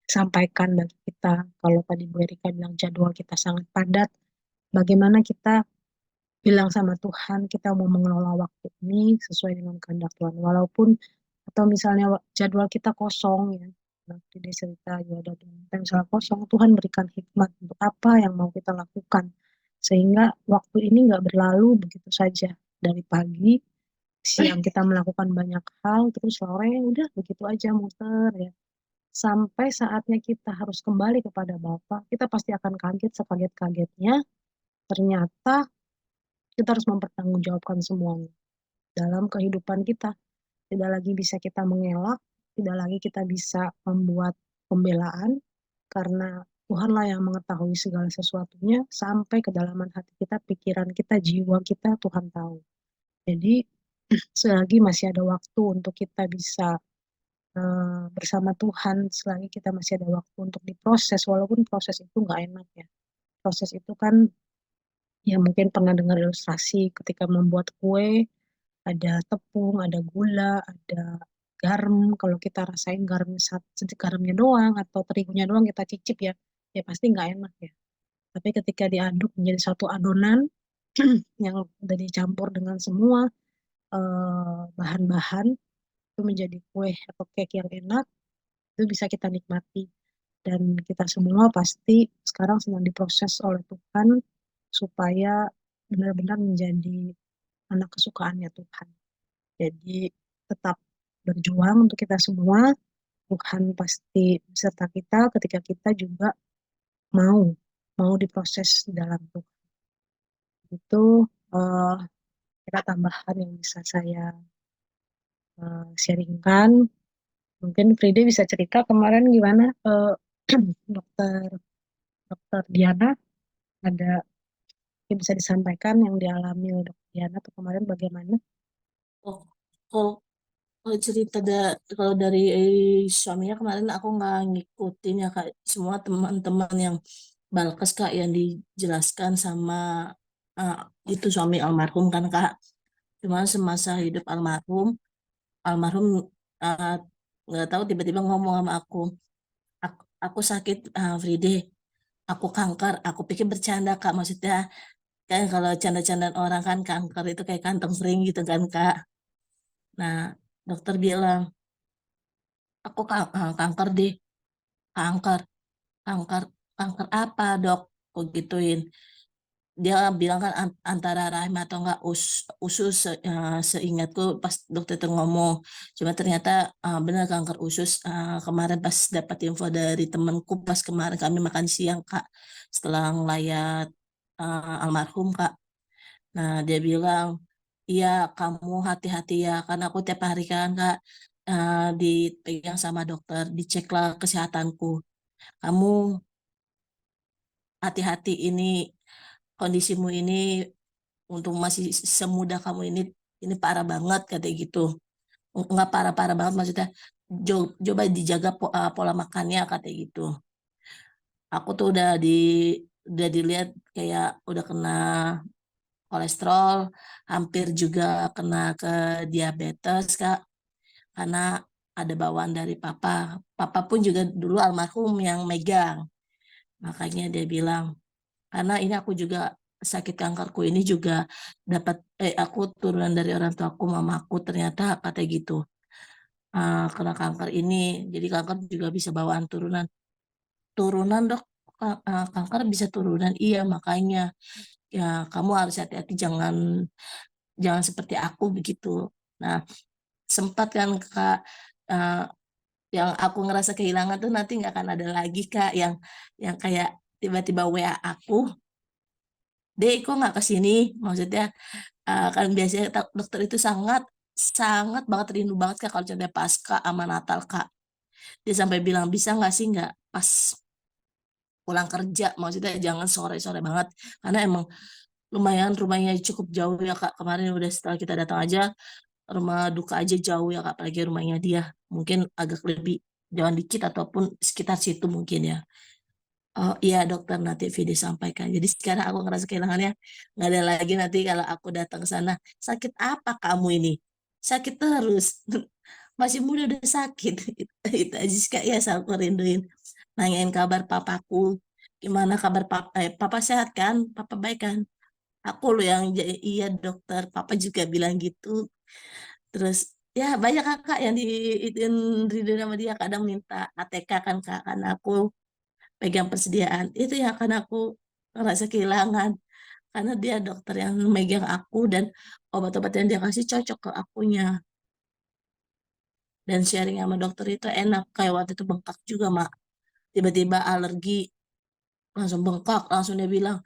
sampaikan bagi kita. Kalau tadi Bu Erika bilang jadwal kita sangat padat, bagaimana kita bilang sama Tuhan kita mau mengelola waktu ini sesuai dengan kehendak Tuhan. Walaupun atau misalnya jadwal kita kosong ya, nanti di cerita juga ada kita misalnya kosong, Tuhan berikan hikmat untuk apa yang mau kita lakukan sehingga waktu ini nggak berlalu begitu saja. Dari pagi siang kita melakukan banyak hal, terus sore udah begitu aja muter ya, sampai saatnya kita harus kembali kepada Bapa, kita pasti akan kaget sekaget-kagetnya. Ternyata kita harus mempertanggungjawabkan semuanya dalam kehidupan kita. Tidak lagi bisa kita mengelak, tidak lagi kita bisa membuat pembelaan, karena Tuhanlah yang mengetahui segala sesuatunya, sampai kedalaman hati kita, pikiran kita, jiwa kita, Tuhan tahu. Jadi, selagi masih ada waktu untuk kita bisa bersama Tuhan, selagi kita masih ada waktu untuk diproses, walaupun proses itu nggak enak ya. Proses itu kan, ya mungkin pernah dengar ilustrasi ketika membuat kue, ada tepung, ada gula, ada garam. Kalau kita rasain garamnya garamnya doang atau terigunya doang kita cicip ya, ya pasti nggak enak ya. Tapi ketika diaduk menjadi satu adonan yang udah dicampur dengan semua bahan-bahan, itu menjadi kue atau cake yang enak, itu bisa kita nikmati. Dan kita semua pasti sekarang sedang diproses oleh Tuhan supaya benar-benar menjadi anak kesukaannya Tuhan. Jadi tetap berjuang untuk kita semua. Tuhan pasti beserta kita ketika kita juga mau mau diproses di dalam Tuhan. Itu uh, kira tambahan yang bisa saya sharingkan. Mungkin Frida bisa cerita kemarin gimana dokter dokter Diana, ada yang bisa disampaikan yang dialami oleh dokter Diana tuh kemarin bagaimana? Oh, kalau cerita kalau dari suaminya kemarin aku nggak ngikutin ya Kak. Semua teman-teman yang Balkes Kak yang dijelaskan sama uh, itu suami almarhum kan Kak. Cuma semasa hidup almarhum uh, nggak tahu tiba-tiba ngomong sama aku sakit Fride, aku kanker. Aku pikir bercanda Kak, maksudnya kan kalau canda-candaan orang kan kanker itu kayak kantong kering gitu kan Kak. Nah, dokter bilang, aku kanker deh, kanker, kanker, kanker apa dok? Aku gituin. Dia bilang kan antara rahim atau enggak usus, seingatku pas dokter itu ngomong. Cuma ternyata benar kanker usus. Kemarin pas dapat info dari temanku pas kemarin kami makan siang Kak, setelah ngelayat almarhum Kak. Nah, dia bilang, iya kamu hati-hati ya, karena aku tiap hari kan Kak dipegang sama dokter, diceklah kesehatanku. Kamu hati-hati ini, kondisimu ini untuk masih semuda kamu ini parah banget katanya gitu. Enggak parah-parah banget maksudnya, coba dijaga pola makannya katanya gitu. Aku tuh udah dilihat kayak udah kena kolesterol, hampir juga kena ke diabetes, Kak. Karena ada bawaan dari papa. Papa pun juga dulu almarhum yang megang. Makanya dia bilang, karena ini aku juga sakit kankerku ini juga dapat aku turunan dari orang tuaku, mamaku ternyata kata gitu. Kena kanker ini, jadi kanker juga bisa bawaan turunan. Turunan dok, kanker bisa turunan. Iya makanya ya kamu harus hati-hati, jangan jangan seperti aku begitu. Nah, sempat kan Kak, eh, yang aku ngerasa kehilangan tuh nanti nggak akan ada lagi Kak yang kayak tiba-tiba WA aku, Dek kok nggak ke sini? Maksudnya kan biasanya dokter itu sangat sangat banget rindu banget Kak kalau contohnya pasca sama Natal Kak. Dia sampai bilang bisa nggak sih nggak pas pulang kerja, maksudnya jangan sore-sore banget karena emang lumayan rumahnya cukup jauh ya Kak. Kemarin udah setelah kita datang aja rumah duka aja jauh ya Kak, apalagi rumahnya dia mungkin agak lebih jauh dikit ataupun sekitar situ mungkin ya. Oh iya dokter, nanti Vidi sampaikan. Jadi sekarang aku ngerasa kehilangannya nggak ada lagi nanti kalau aku datang ke sana. Sakit apa kamu ini? Sakit terus. Masih muda udah sakit. Itu aja sih Kak ya, aku rinduin. Nanyain kabar papaku. Gimana kabar papa? Papa sehat kan? Papa baik kan? Aku loh yang iya dokter. Papa juga bilang gitu. Terus ya banyak kakak yang diituin rindu sama dia. Kadang minta ATK kan Kak. Karena aku pegang persediaan itu ya karena aku ngerasa kehilangan karena dia dokter yang megang aku dan obat-obat yang dia kasih cocok ke akunya dan sharing sama dokter itu enak kayak waktu itu bengkak juga mak tiba-tiba alergi langsung bengkak langsung dia bilang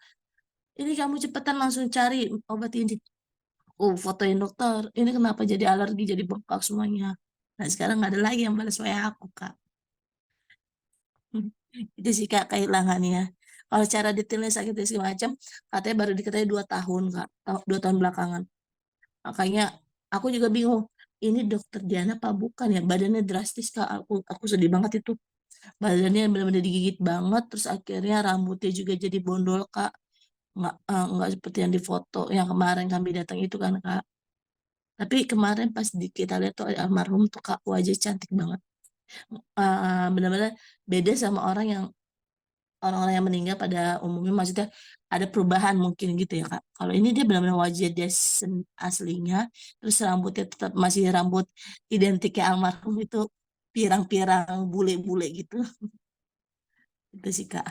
ini kamu cepetan langsung cari obat ini oh fotoin dokter ini kenapa jadi alergi jadi bengkak semuanya nah sekarang nggak ada lagi yang balas WA aku kak. Itu sih kak kehilangannya. Kalau cara detailnya sakit dan segala macam, katanya baru diketahui 2 tahun kak, 2 tahun belakangan. Makanya aku juga bingung. Ini dokter Diana apa bukan ya? Badannya drastis kak. Aku sedih banget itu. Badannya benar-benar digigit banget. Terus akhirnya rambutnya juga jadi bondol kak. Nggak seperti yang di foto yang kemarin kami datang itu kan kak. Tapi kemarin pas kita lihat tuh almarhum tuh kak wajah cantik banget. Benar-benar beda sama orang-orang yang meninggal pada umumnya maksudnya ada perubahan mungkin gitu ya Kak. Kalau ini dia benar-benar wajah dia aslinya, terus rambutnya tetap masih rambut identiknya almarhum itu pirang-pirang bule-bule gitu. Itu sih Kak.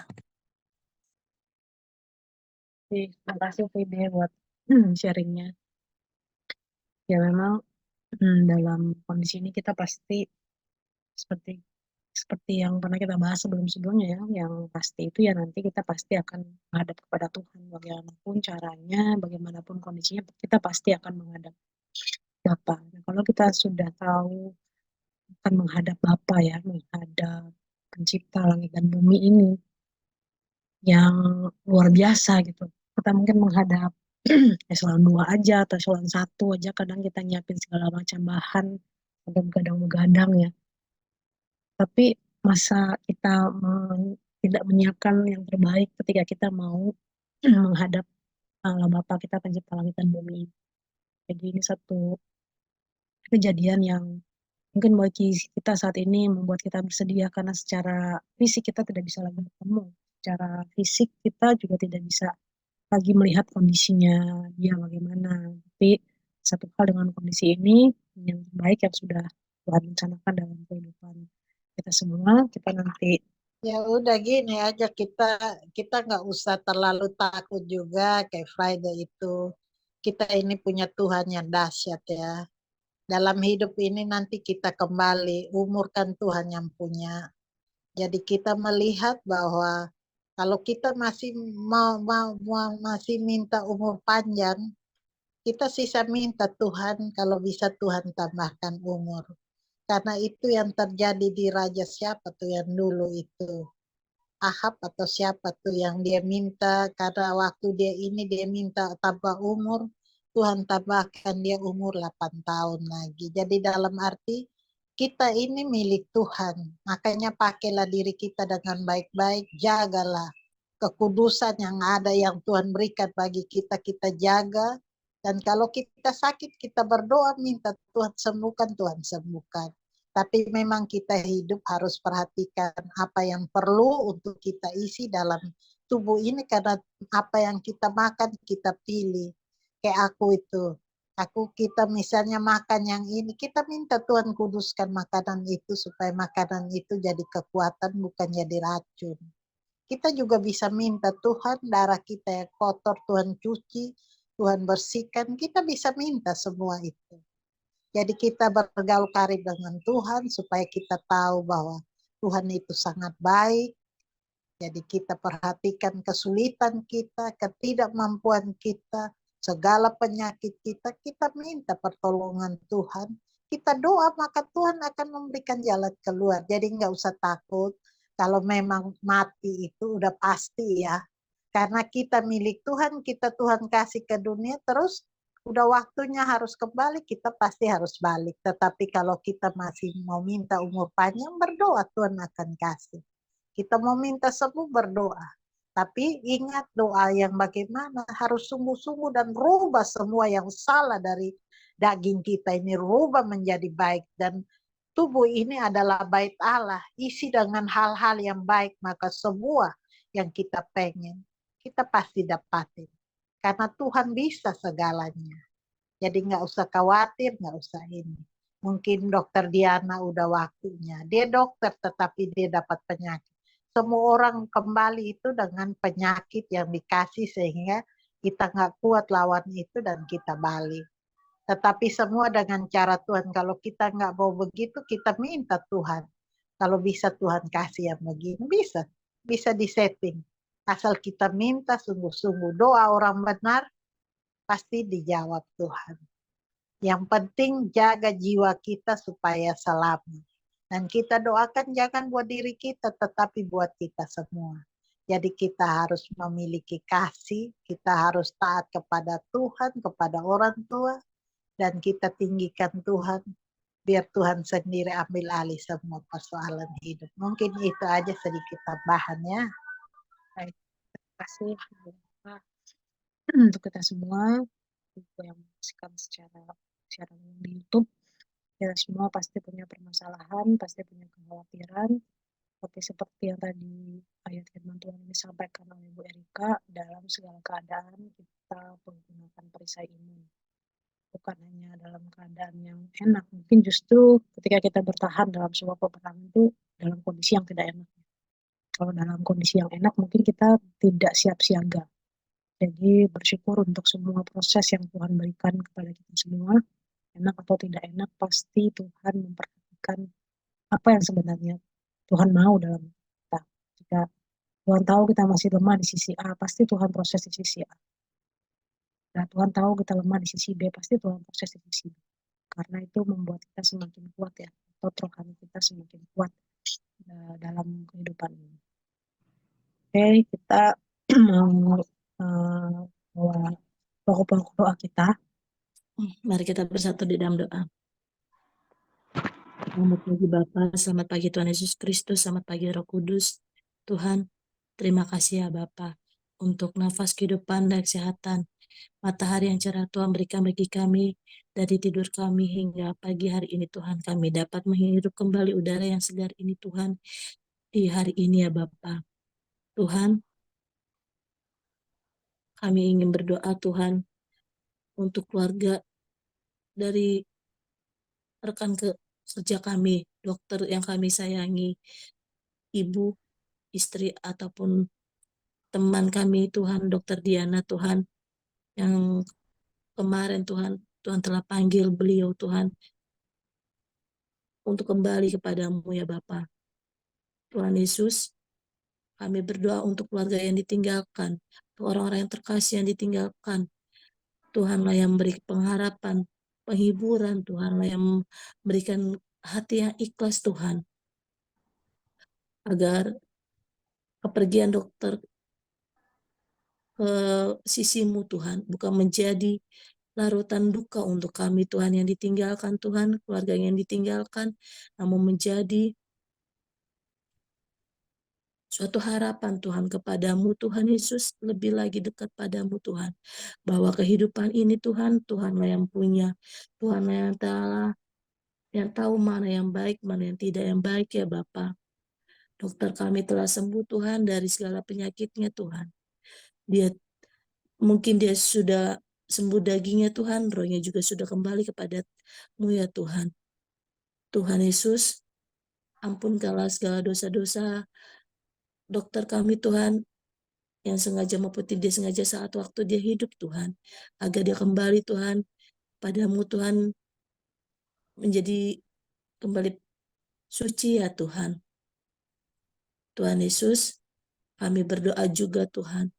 Terima kasih Vide buat sharingnya. Ya memang dalam kondisi ini kita pasti seperti seperti yang pernah kita bahas sebelum-sebelumnya ya, yang pasti itu ya nanti kita pasti akan menghadap kepada Tuhan bagaimanapun caranya, bagaimanapun kondisinya kita pasti akan menghadap Bapa. Nah, kalau kita sudah tahu akan menghadap Bapa ya, menghadap Pencipta langit dan bumi ini yang luar biasa gitu. Kita mungkin menghadap eselon 2 aja atau eselon 1 aja kadang kita nyiapin segala macam bahan sampai begadang-begadang ya. Tapi masa kita tidak menyiapkan yang terbaik ketika kita mau menghadap Allah Bapa kita pencipta langit dan bumi. Jadi ini satu kejadian yang mungkin bagi kita saat ini membuat kita bersedia karena secara fisik kita tidak bisa lagi bertemu. Secara fisik kita juga tidak bisa lagi melihat kondisinya dia bagaimana. Tapi satu hal dengan kondisi ini yang terbaik yang sudah Tuhan rencanakan dalam kehidupan kita semua, kita nanti Ya udah gini aja kita kita nggak usah terlalu takut juga kayak Friday itu. Kita ini punya Tuhan yang dahsyat ya. Dalam hidup ini nanti kita kembali, umur kan Tuhan yang punya. Jadi kita melihat bahwa kalau kita masih masih minta umur panjang, kita sisa minta Tuhan kalau bisa Tuhan tambahkan umur. Karena itu yang terjadi di raja siapa tuh yang dulu itu. Ahab atau siapa tuh yang dia minta karena waktu dia ini dia minta tambah umur, Tuhan tambahkan dia umur 8 tahun lagi. Jadi dalam arti kita ini milik Tuhan, makanya pakailah diri kita dengan baik-baik, jagalah kekudusan yang ada yang Tuhan berikan bagi kita, kita jaga. Dan kalau kita sakit, kita berdoa minta Tuhan sembuhkan, Tuhan sembuhkan. Tapi memang kita hidup harus perhatikan apa yang perlu untuk kita isi dalam tubuh ini karena apa yang kita makan kita pilih. Kayak aku itu. Kita misalnya makan yang ini, kita minta Tuhan kuduskan makanan itu supaya makanan itu jadi kekuatan bukan jadi racun. Kita juga bisa minta Tuhan darah kita yang kotor Tuhan cuci, Tuhan bersihkan. Kita bisa minta semua itu. Jadi kita bergaul karib dengan Tuhan supaya kita tahu bahwa Tuhan itu sangat baik. Jadi kita perhatikan kesulitan kita, ketidakmampuan kita, segala penyakit kita, kita minta pertolongan Tuhan. Kita doa, maka Tuhan akan memberikan jalan keluar. Jadi nggak usah takut. Kalau memang mati itu udah pasti ya. Karena kita milik Tuhan, kita Tuhan kasih ke dunia, terus udah waktunya harus kembali, kita pasti harus balik. Tetapi kalau kita masih mau minta umur panjang, berdoa Tuhan akan kasih. Kita mau minta sembuh, berdoa. Tapi ingat doa yang bagaimana, harus sungguh-sungguh dan rubah semua yang salah dari daging kita ini, rubah menjadi baik. Dan tubuh ini adalah bait Allah, isi dengan hal-hal yang baik, maka semua yang kita pengen, kita pasti dapatin. Karena Tuhan bisa segalanya. Jadi nggak usah khawatir, nggak usah ini. Mungkin dokter Diana udah waktunya. Dia dokter tetapi dia dapat penyakit. Semua orang kembali itu dengan penyakit yang dikasih sehingga kita nggak kuat lawan itu dan kita balik. Tetapi semua dengan cara Tuhan. Kalau kita nggak mau begitu, kita minta Tuhan. Kalau bisa Tuhan kasih yang begini, bisa. Bisa disetting. Asal kita minta sungguh-sungguh. Doa orang benar pasti dijawab Tuhan. Yang penting jaga jiwa kita supaya selamat. Dan kita doakan jangan buat diri kita, tetapi buat kita semua. Jadi kita harus memiliki kasih, kita harus taat kepada Tuhan, kepada orang tua, dan kita tinggikan Tuhan, biar Tuhan sendiri ambil alih semua persoalan hidup. Mungkin itu aja sedikit tambahannya. Baik, terima kasih Bu Eva. Untuk kita semua, Ibu yang menyaksikan secara siaran di YouTube, kita semua pasti punya permasalahan, pasti punya kekhawatiran, tapi seperti yang tadi ayat firman Tuhan ini disampaikan oleh Bu Erika, dalam segala keadaan kita menggunakan perisai ini. Bukan hanya dalam keadaan yang enak, mungkin justru ketika kita bertahan dalam sebuah peperangan itu dalam kondisi yang tidak enak. Kalau dalam kondisi yang enak mungkin kita tidak siap siaga. Jadi bersyukur untuk semua proses yang Tuhan berikan kepada kita semua, enak atau tidak enak, pasti Tuhan memperhatikan apa yang sebenarnya Tuhan mau dalam kita. Jika Tuhan tahu kita masih lemah di sisi A, pasti Tuhan proses di sisi A. Nah, Tuhan tahu kita lemah di sisi B, pasti Tuhan proses di sisi B. Karena itu membuat kita semakin kuat ya, atau rohani kita semakin kuat dalam kehidupan ini. Oke, kita mau bawa pokok-pokok doa kita. Mari kita bersatu di dalam doa. Selamat pagi Bapa, selamat pagi Tuhan Yesus Kristus, selamat pagi Roh Kudus. Tuhan, terima kasih ya Bapa untuk nafas kehidupan dan kesehatan. Matahari yang cerah Tuhan berikan bagi kami dari tidur kami hingga pagi hari ini Tuhan. Kami dapat menghirup kembali udara yang segar ini Tuhan di hari ini ya Bapa. Tuhan, kami ingin berdoa Tuhan untuk keluarga dari rekan kerja kami, dokter yang kami sayangi, ibu, istri, ataupun teman kami Tuhan, dokter Diana Tuhan, yang kemarin Tuhan telah panggil beliau Tuhan untuk kembali kepadamu ya Bapa. Tuhan Yesus, kami berdoa untuk keluarga yang ditinggalkan, orang-orang yang terkasih yang ditinggalkan. Tuhanlah yang memberi pengharapan, penghiburan, Tuhanlah yang memberikan hati yang ikhlas Tuhan, agar kepergian dokter ke sisimu Tuhan bukan menjadi larutan duka untuk kami Tuhan yang ditinggalkan Tuhan, keluarga yang ditinggalkan, namun menjadi suatu harapan Tuhan kepadamu Tuhan Yesus, lebih lagi dekat padamu Tuhan, bahwa kehidupan ini Tuhan, Tuhanlah yang punya, Tuhanlah yang tahu mana yang baik, mana yang tidak yang baik ya Bapa. Dokter kami telah sembuh Tuhan dari segala penyakitnya Tuhan. Mungkin dia sudah sembuh dagingnya Tuhan, rohnya juga sudah kembali kepadamu ya Tuhan. Tuhan Yesus, ampunkanlah segala dosa-dosa dokter kami Tuhan, yang sengaja maupun tidak sengaja saat waktu dia hidup Tuhan, agar dia kembali Tuhan padamu Tuhan, menjadi kembali suci ya Tuhan. Tuhan Yesus, Kami berdoa juga Tuhan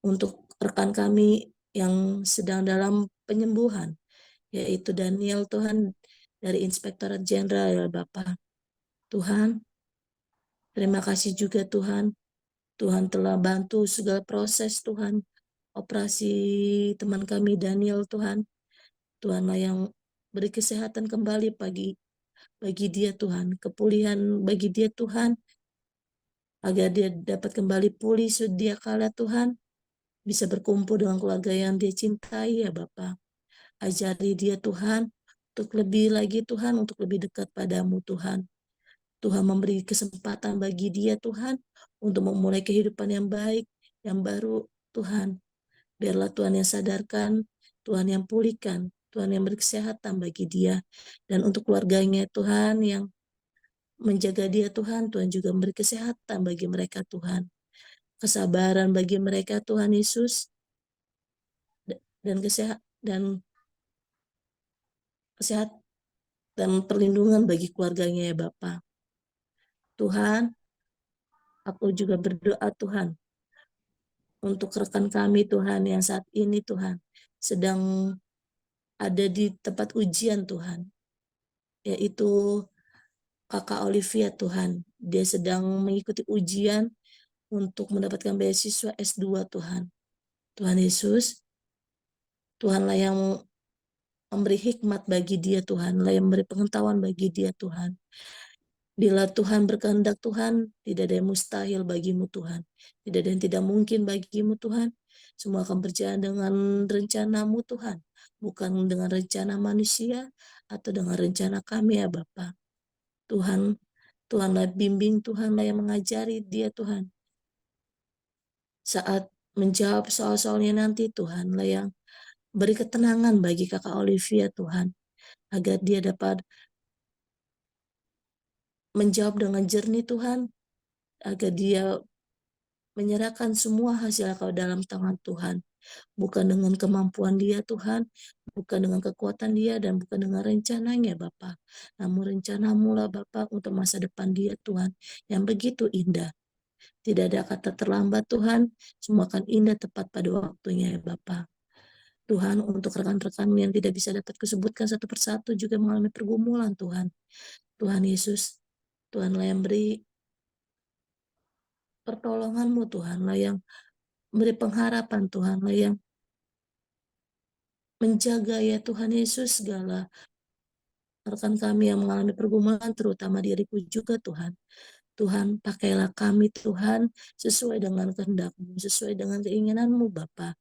untuk rekan kami yang sedang dalam penyembuhan, yaitu Daniel Tuhan dari Inspektorat Jenderal ya Bapak. Tuhan, terima kasih juga Tuhan. Tuhan telah bantu segala proses Tuhan. Operasi teman kami Daniel Tuhan. Tuhanlah yang beri kesehatan kembali bagi dia Tuhan. Kepulihan bagi dia Tuhan. Agar dia dapat kembali pulih sedia kala Tuhan. Bisa berkumpul dengan keluarga yang dia cintai ya Bapa. Ajari dia Tuhan untuk lebih lagi Tuhan, untuk lebih dekat padamu Tuhan. Tuhan memberi kesempatan bagi dia Tuhan untuk memulai kehidupan yang baik, yang baru Tuhan. Biarlah Tuhan yang sadarkan, Tuhan yang pulihkan, Tuhan yang beri kesehatan bagi dia. Dan untuk keluarganya Tuhan yang menjaga dia Tuhan, Tuhan juga memberi kesehatan bagi mereka Tuhan. Kesabaran bagi mereka Tuhan Yesus, dan kesehat dan perlindungan bagi keluarganya ya Bapa. Tuhan, aku juga berdoa Tuhan untuk rekan kami Tuhan yang saat ini Tuhan sedang ada di tempat ujian Tuhan, yaitu Kakak Olivia Tuhan. Dia sedang mengikuti ujian untuk mendapatkan beasiswa S2 Tuhan. Tuhan Yesus, Tuhanlah yang memberi hikmat bagi dia Tuhan, yang memberi pengetahuan bagi dia Tuhan. Bila Tuhan berkehendak Tuhan, tidak ada yang mustahil bagimu Tuhan. Tidak ada yang tidak mungkin bagimu Tuhan. Semua akan berjalan dengan rencanamu Tuhan. Bukan dengan rencana manusia atau dengan rencana kami ya Bapa. Tuhan, Tuhanlah bimbing, Tuhanlah yang mengajari dia Tuhan. Saat menjawab soal-soalnya nanti Tuhanlah yang beri ketenangan bagi kakak Olivia Tuhan. Agar dia dapat menjawab dengan jernih Tuhan. Agar dia menyerahkan semua hasil kau dalam tangan Tuhan. Bukan dengan kemampuan dia Tuhan, bukan dengan kekuatan dia, dan bukan dengan rencananya Bapa. Namun rencanamu lah Bapa untuk masa depan dia Tuhan, yang begitu indah. Tidak ada kata terlambat Tuhan, semua akan indah tepat pada waktunya ya Bapa. Tuhan, untuk rekan-rekan yang tidak bisa dapat kusebutkan satu persatu juga mengalami pergumulan Tuhan. Tuhan Yesus, Tuhanlah yang beri pertolonganmu Tuhanlah yang beri pengharapan Tuhanlah yang menjaga ya Tuhan Yesus segala rekan kami yang mengalami pergumulan terutama diriku juga Tuhan. Tuhan pakailah kami Tuhan sesuai dengan kehendak-Mu, sesuai dengan keinginan-Mu Bapa.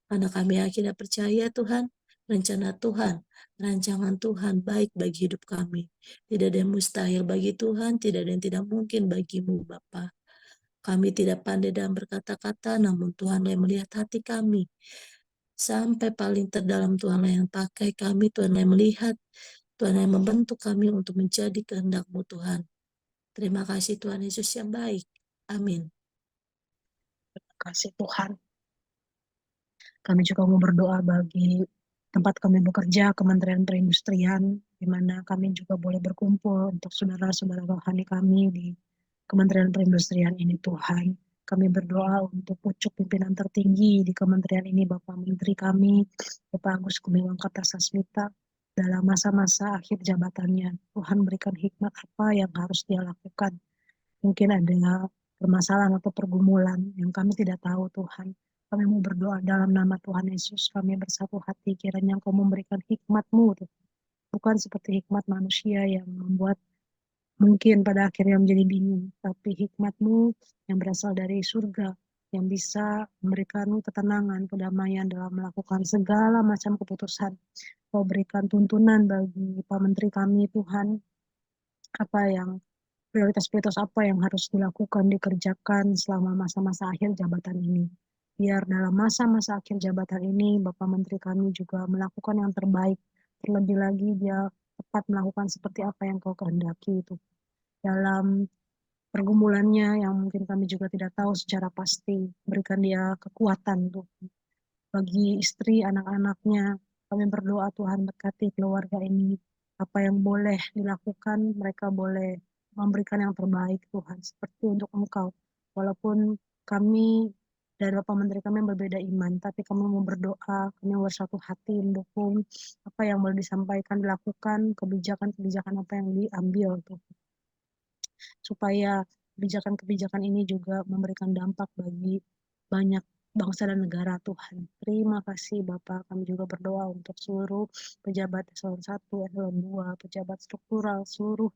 Karena kami akhirnya percaya Tuhan, rencana Tuhan, rancangan Tuhan baik bagi hidup kami. Tidak ada yang mustahil bagi Tuhan, tidak ada yang tidak mungkin bagimu Bapa. Kami tidak pandai dalam berkata-kata, namun Tuhan yang melihat hati kami. Sampai paling terdalam Tuhan yang pakai kami, Tuhan yang melihat, Tuhan yang membentuk kami untuk menjadi kehendak-Mu Tuhan. Terima kasih Tuhan Yesus yang baik. Amin. Terima kasih Tuhan. Kami juga mau berdoa bagi tempat kami bekerja, Kementerian Perindustrian, di mana kami juga boleh berkumpul untuk saudara-saudara rohani kami di Kementerian Perindustrian ini Tuhan. Kami berdoa untuk pucuk pimpinan tertinggi di kementerian ini, Bapak Menteri kami, Bapak Agus Gumiwang Kartasasmita, dalam masa-masa akhir jabatannya. Tuhan berikan hikmat apa yang harus dia lakukan. Mungkin ada permasalahan atau pergumulan yang kami tidak tahu Tuhan. Kami mau berdoa dalam nama Tuhan Yesus. Kami bersatu hati kiranya Engkau memberikan hikmat-Mu. Bukan seperti hikmat manusia yang membuat mungkin pada akhirnya menjadi bingung. Tapi hikmat-Mu yang berasal dari surga. Yang bisa memberikan ketenangan, kedamaian dalam melakukan segala macam keputusan. Kau berikan tuntunan bagi Pak Menteri kami Tuhan. Apa yang prioritas-prioritas apa yang harus dilakukan, dikerjakan selama masa-masa akhir jabatan ini. Biar dalam masa-masa akhir jabatan ini, Bapak Menteri kami juga melakukan yang terbaik. Terlebih lagi dia tepat melakukan seperti apa yang kau kehendaki itu. Dalam pergumulannya yang mungkin kami juga tidak tahu secara pasti, berikan dia kekuatan tuh. Bagi istri, anak-anaknya, kami berdoa Tuhan berkati keluarga ini. Apa yang boleh dilakukan, mereka boleh memberikan yang terbaik Tuhan, seperti untuk Engkau. Walaupun kami dan Bapak Menteri kami yang berbeda iman, tapi kami mau berdoa, kami mau bersatu hati mendukung apa yang boleh disampaikan, dilakukan, kebijakan-kebijakan apa yang diambil tuh, supaya kebijakan-kebijakan ini juga memberikan dampak bagi banyak bangsa dan negara Tuhan. Terima kasih Bapak, kami juga berdoa untuk seluruh pejabat eselon 1, eselon 2, pejabat struktural, seluruh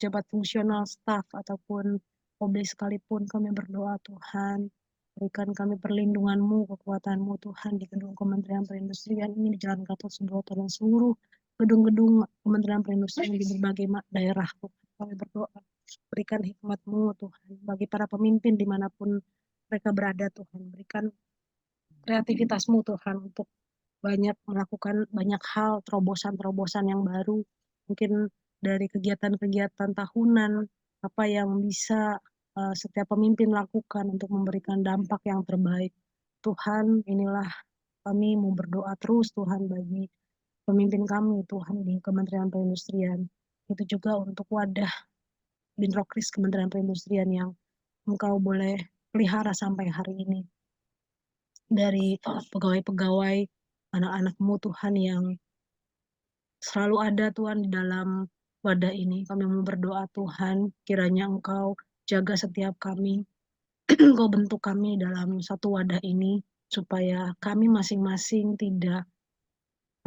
pejabat fungsional, staf, ataupun OB sekalipun, kami berdoa Tuhan, berikan kami perlindungan-Mu, kekuatan-Mu Tuhan di gedung Kementerian Perindustrian ini, di Jalan Gatot Subroto dan seluruh gedung-gedung Kementerian Perindustrian di berbagai daerah Tuhan. Kami berdoa, berikan hikmat-Mu Tuhan bagi para pemimpin dimanapun mereka berada Tuhan, berikan kreativitas-Mu Tuhan untuk melakukan banyak hal, terobosan-terobosan yang baru, mungkin dari kegiatan-kegiatan tahunan, apa yang bisa setiap pemimpin lakukan untuk memberikan dampak yang terbaik. Tuhan, inilah kami mau berdoa terus Tuhan bagi pemimpin kami Tuhan di Kementerian Perindustrian. Itu juga untuk wadah Binrokris Kementerian Perindustrian yang Engkau boleh pelihara sampai hari ini. Dari pegawai-pegawai, anak-anak-Mu Tuhan yang selalu ada Tuhan di dalam wadah ini. Kami mau berdoa Tuhan, kiranya Engkau jaga setiap kami, Engkau bentuk kami dalam satu wadah ini, supaya kami masing-masing tidak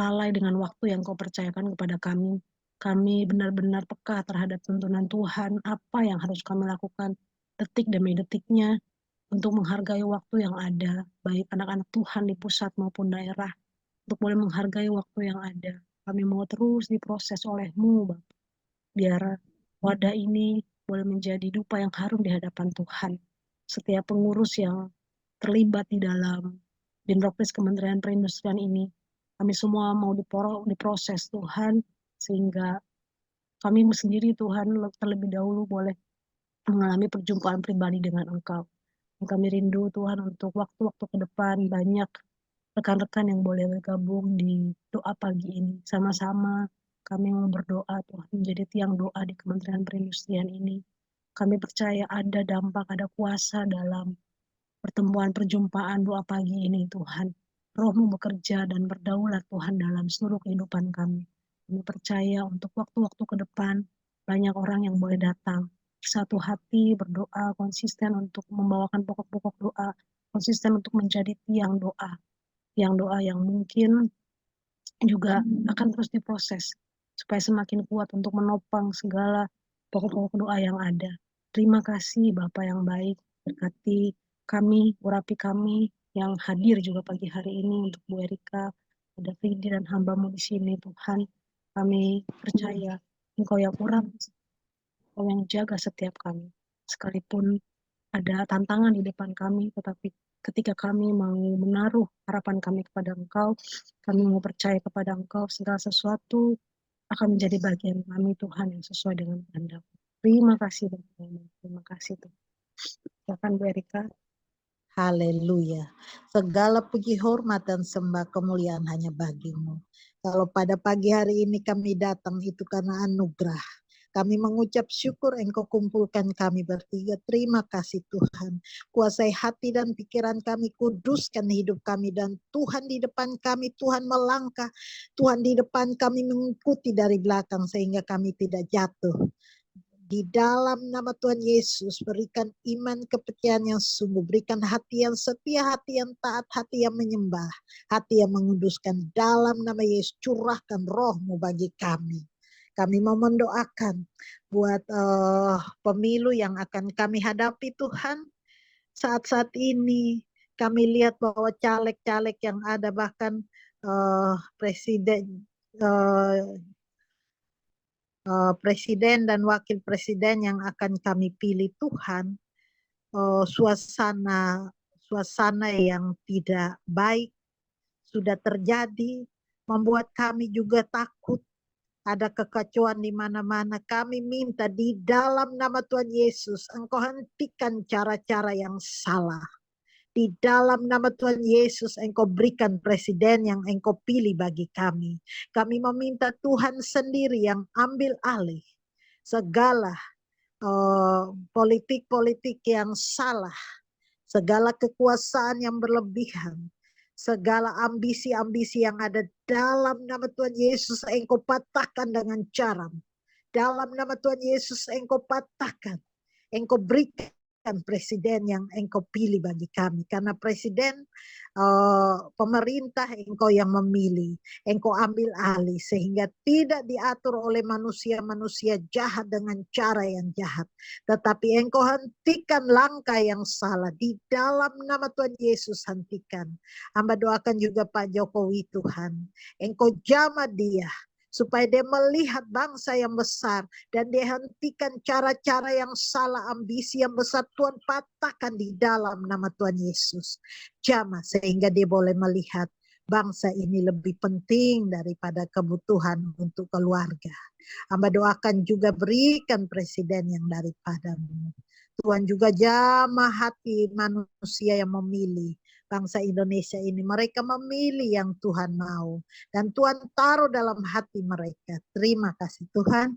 lalai dengan waktu yang Kau percayakan kepada kami. Kami benar-benar peka terhadap tuntunan Tuhan, apa yang harus kami lakukan detik demi detiknya, untuk menghargai waktu yang ada, baik anak-anak Tuhan di pusat maupun daerah, untuk boleh menghargai waktu yang ada. Kami mau terus diproses oleh-Mu, Bapak. Biar wadah ini boleh menjadi dupa yang harum di hadapan Tuhan. Setiap pengurus yang terlibat di dalam Binrokris Kementerian Perindustrian ini, kami semua mau diproses Tuhan, sehingga kami sendiri Tuhan terlebih dahulu boleh mengalami perjumpaan pribadi dengan Engkau. Kami rindu Tuhan untuk waktu-waktu ke depan banyak rekan-rekan yang boleh bergabung di doa pagi ini. Sama-sama kami mau berdoa Tuhan menjadi tiang doa di Kementerian Perindustrian ini. Kami percaya ada dampak, ada kuasa dalam pertemuan perjumpaan doa pagi ini Tuhan. Roh-Mu bekerja dan berdaulat Tuhan dalam seluruh kehidupan kami. Kami percaya untuk waktu-waktu ke depan banyak orang yang boleh datang satu hati berdoa, konsisten untuk membawakan pokok-pokok doa, konsisten untuk menjadi tiang doa yang mungkin juga akan terus diproses supaya semakin kuat untuk menopang segala pokok-pokok doa yang ada. Terima kasih Bapak yang baik, berkati kami, urapi kami yang hadir juga pagi hari ini untuk Bu Erika, ada Fidi dan hamba-Mu di sini Tuhan. Kami percaya Engkau yang urapi, Engkau yang jaga setiap kami. Sekalipun ada tantangan di depan kami, tetapi ketika kami mau menaruh harapan kami kepada Engkau, kami mau percaya kepada Engkau, segala sesuatu akan menjadi bagian kami Tuhan yang sesuai dengan kehendak. Terima kasih Bapak. Terima kasih Tuhan. Silakan Bu Erika. Haleluya. Segala puji hormat dan sembah kemuliaan hanya bagi-Mu. Kalau pada pagi hari ini kami datang itu karena anugerah. Kami mengucap syukur Engkau kumpulkan kami bertiga. Terima kasih Tuhan. Kuasai hati dan pikiran kami, kuduskan hidup kami. Dan Tuhan di depan kami, Tuhan melangkah. Tuhan di depan kami mengikuti dari belakang sehingga kami tidak jatuh. Di dalam nama Tuhan Yesus, berikan iman kepercayaan yang sungguh, berikan hati yang setia, hati yang taat, hati yang menyembah, hati yang menguduskan. Dalam nama Yesus, curahkan roh-Mu bagi kami. Kami mau mendoakan buat pemilu yang akan kami hadapi Tuhan. Saat-saat ini kami lihat bahwa caleg-caleg yang ada, bahkan presiden presiden dan wakil presiden yang akan kami pilih Tuhan, suasana yang tidak baik sudah terjadi, membuat kami juga takut. Ada kekacauan di mana-mana. Kami minta di dalam nama Tuhan Yesus, Engkau hentikan cara-cara yang salah. Di dalam nama Tuhan Yesus, Engkau berikan presiden yang Engkau pilih bagi kami. Kami meminta Tuhan sendiri yang ambil alih segala politik-politik yang salah, segala kekuasaan yang berlebihan, segala ambisi-ambisi yang ada dalam nama Tuhan Yesus, Engkau patahkan dengan cara. Dalam nama Tuhan Yesus, Engkau patahkan. Engkau berikan presiden yang Engkau pilih bagi kami. Karena presiden, pemerintah Engkau yang memilih. Engkau ambil alih sehingga tidak diatur oleh manusia-manusia jahat dengan cara yang jahat. Tetapi Engkau hentikan langkah yang salah. Di dalam nama Tuhan Yesus hentikan. Hamba doakan juga Pak Jokowi Tuhan. Engkau jamah dia, supaya dia melihat bangsa yang besar dan dia hentikan cara-cara yang salah, ambisi yang besar. Tuhan patahkan di dalam nama Tuhan Yesus. Jamah sehingga dia boleh melihat bangsa ini lebih penting daripada kebutuhan untuk keluarga. Hamba doakan juga berikan presiden yang daripadamu. Tuhan juga jamah hati manusia yang memilih bangsa Indonesia ini. Mereka memilih yang Tuhan mau. Dan Tuhan taruh dalam hati mereka. Terima kasih Tuhan.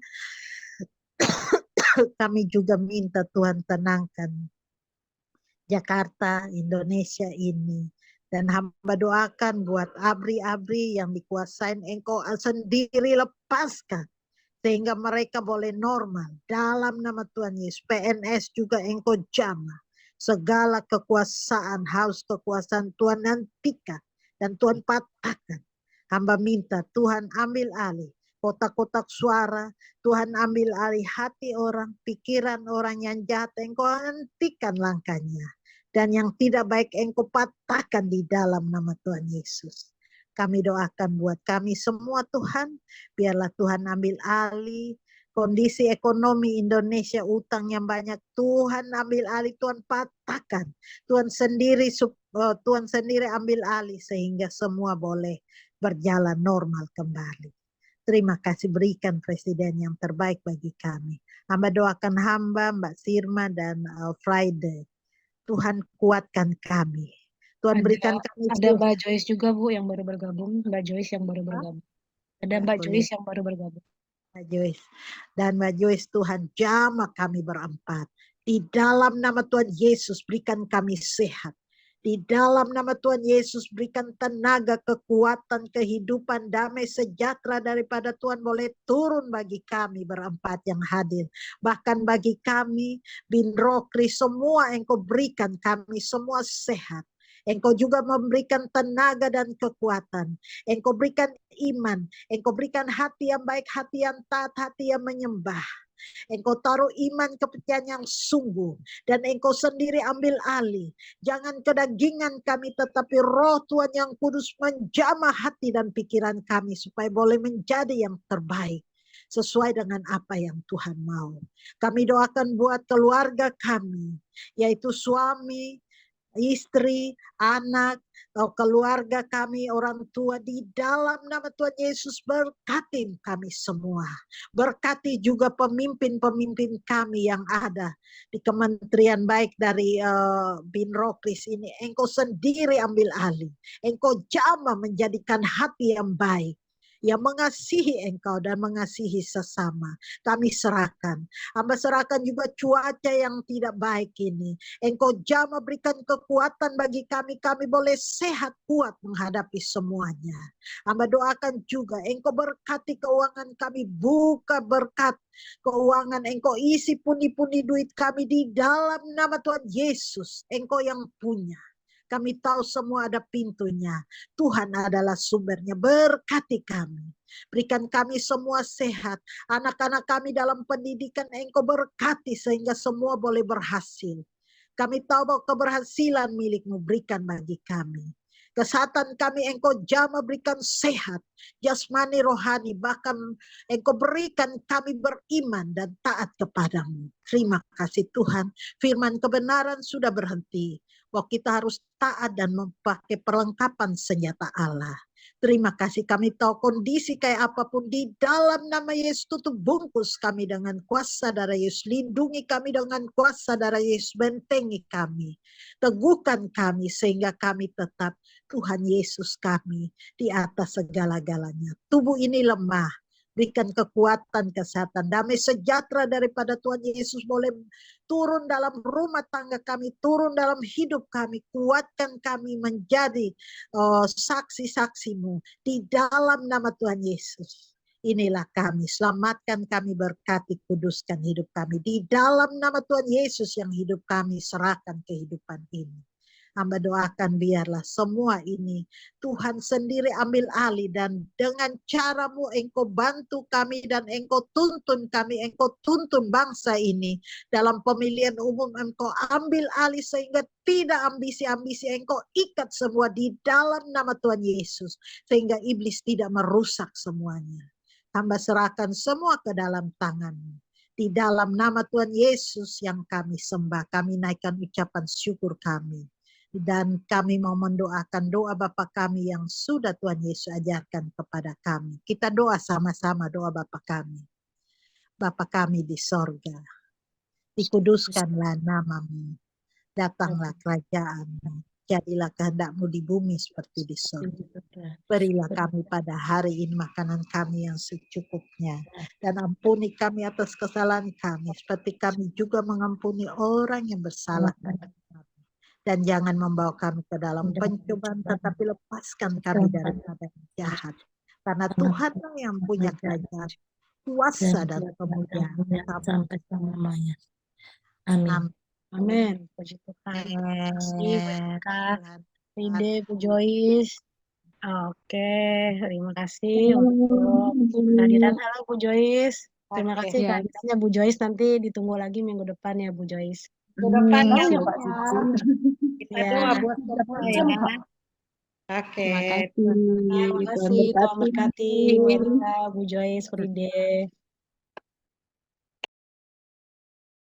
Kami juga minta Tuhan tenangkan Jakarta, Indonesia ini. Dan hamba doakan buat abri-abri yang dikuasain Engkau sendiri lepaskan. Sehingga mereka boleh normal. Dalam nama Tuhan Yesus. PNS juga Engkau jamah. Segala kekuasaan, haus kekuasaan Tuhan hentikan. Dan Tuhan patahkan. Hamba minta Tuhan ambil alih kotak-kotak suara. Tuhan ambil alih hati orang, pikiran orang yang jahat. Engkau hentikan langkahnya. Dan yang tidak baik Engkau patahkan di dalam nama Tuhan Yesus. Kami doakan buat kami semua Tuhan. Biarlah Tuhan ambil alih kondisi ekonomi Indonesia, utang yang banyak. Tuhan ambil alih, Tuhan patahkan. Tuhan sendiri ambil alih sehingga semua boleh berjalan normal kembali. Terima kasih, berikan presiden yang terbaik bagi kami. Hamba doakan hamba, Mbak Sirma dan Friday. Tuhan kuatkan kami. Tuhan berikan kami Ada Mbak Joyce juga Bu yang baru bergabung. Mbak Joyce yang baru bergabung. Ada Mbak Joyce yang baru bergabung. Mbak Joyce. Dan Mbak Joyce, Tuhan jamah kami berempat. Di dalam nama Tuhan Yesus berikan kami sehat. Di dalam nama Tuhan Yesus berikan tenaga, kekuatan, kehidupan, damai, sejahtera daripada Tuhan boleh turun bagi kami berempat yang hadir. Bahkan bagi kami, Bin Rokri, semua Engkau berikan kami semua sehat. Engkau juga memberikan tenaga dan kekuatan. Engkau berikan iman. Engkau berikan hati yang baik, hati yang taat, hati yang menyembah. Engkau taruh iman kepercayaan yang sungguh. Dan Engkau sendiri ambil alih. Jangan kedagingan kami, tetapi roh Tuhan yang kudus menjamah hati dan pikiran kami. Supaya boleh menjadi yang terbaik. Sesuai dengan apa yang Tuhan mau. Kami doakan buat keluarga kami. Yaitu suami, istri, anak, keluarga kami, orang tua. Di dalam nama Tuhan Yesus berkati kami semua. Berkati juga pemimpin-pemimpin kami yang ada di kementerian, baik dari Bin Rokris ini. Engkau sendiri ambil alih. Engkau jamah menjadikan hati yang baik, yang mengasihi Engkau dan mengasihi sesama. Kami serahkan. Hamba serahkan juga cuaca yang tidak baik ini. Engkau jamah berikan kekuatan bagi kami. Kami boleh sehat, kuat menghadapi semuanya. Hamba doakan juga Engkau berkati keuangan kami. Buka berkat keuangan. Engkau isi pundi-pundi duit kami di dalam nama Tuhan Yesus. Engkau yang punya. Kami tahu semua ada pintunya. Tuhan adalah sumbernya. Berkati kami. Berikan kami semua sehat. Anak-anak kami dalam pendidikan Engkau berkati sehingga semua boleh berhasil. Kami tahu bahwa keberhasilan milik-Mu, berikan bagi kami. Kesehatan kami Engkau jamah, berikan sehat. Jasmani, rohani. Bahkan Engkau berikan kami beriman dan taat kepadamu. Terima kasih Tuhan. Firman kebenaran sudah berhenti. Bahwa kita harus taat dan memakai perlengkapan senjata Allah. Terima kasih, kami tahu kondisi kayak apapun di dalam nama Yesus, tutup bungkus kami dengan kuasa darah Yesus. Lindungi kami dengan kuasa darah Yesus. Bentengi kami. Teguhkan kami sehingga kami tetap Tuhan Yesus kami di atas segala-galanya. Tubuh ini lemah. Berikan kekuatan, kesehatan, damai sejahtera daripada Tuhan Yesus boleh turun dalam rumah tangga kami, turun dalam hidup kami. Kuatkan kami menjadi saksi-saksi-Mu di dalam nama Tuhan Yesus. Inilah kami, selamatkan kami, berkati, kuduskan hidup kami. Di dalam nama Tuhan Yesus yang hidup kami, serahkan kehidupan ini. Hamba doakan biarlah semua ini Tuhan sendiri ambil alih, dan dengan cara-Mu Engkau bantu kami dan Engkau tuntun kami, Engkau tuntun bangsa ini dalam pemilihan umum. Engkau ambil alih sehingga tidak ambisi-ambisi, Engkau ikat semua di dalam nama Tuhan Yesus sehingga iblis tidak merusak semuanya. Hamba serahkan semua ke dalam tangan-Mu. Di dalam nama Tuhan Yesus yang kami sembah, kami naikkan ucapan syukur kami. Dan kami mau mendoakan doa Bapa kami yang sudah Tuhan Yesus ajarkan kepada kami. Kita doa sama-sama doa Bapa kami. Bapa kami di sorga, dikuduskanlah nama-Mu, datanglah kerajaan-Mu, jadilah kehendak-Mu di bumi seperti di sorga. Berilah kami pada hari ini makanan kami yang secukupnya, dan ampuni kami atas kesalahan kami, seperti kami juga mengampuni orang yang bersalah kepada kami. Dan jangan membawa kami ke dalam pencobaan, tetapi lepaskan kami daripada yang jahat. Karena Tuhan yang punya kerajaan, kuasa dan kemuliaan sampai selamanya. Amin. Amin. Puji Tuhan. Terima kasih Bu Kak Ride, Bu Joyce. Oke, terima kasih untuk kehadiran. Halo Bu Joyce. Terima kasih kehadirannya Bu Joyce. Nanti ditunggu lagi minggu depan ya Bu Joyce. Minggu depan ya Makasih, Bu. Pak Cici. Kita doa buat semua ya. Oke. Terima kasih. Terima kasih. Tuhan berkati Bu Erika, Bu Joyce, Bu Ride.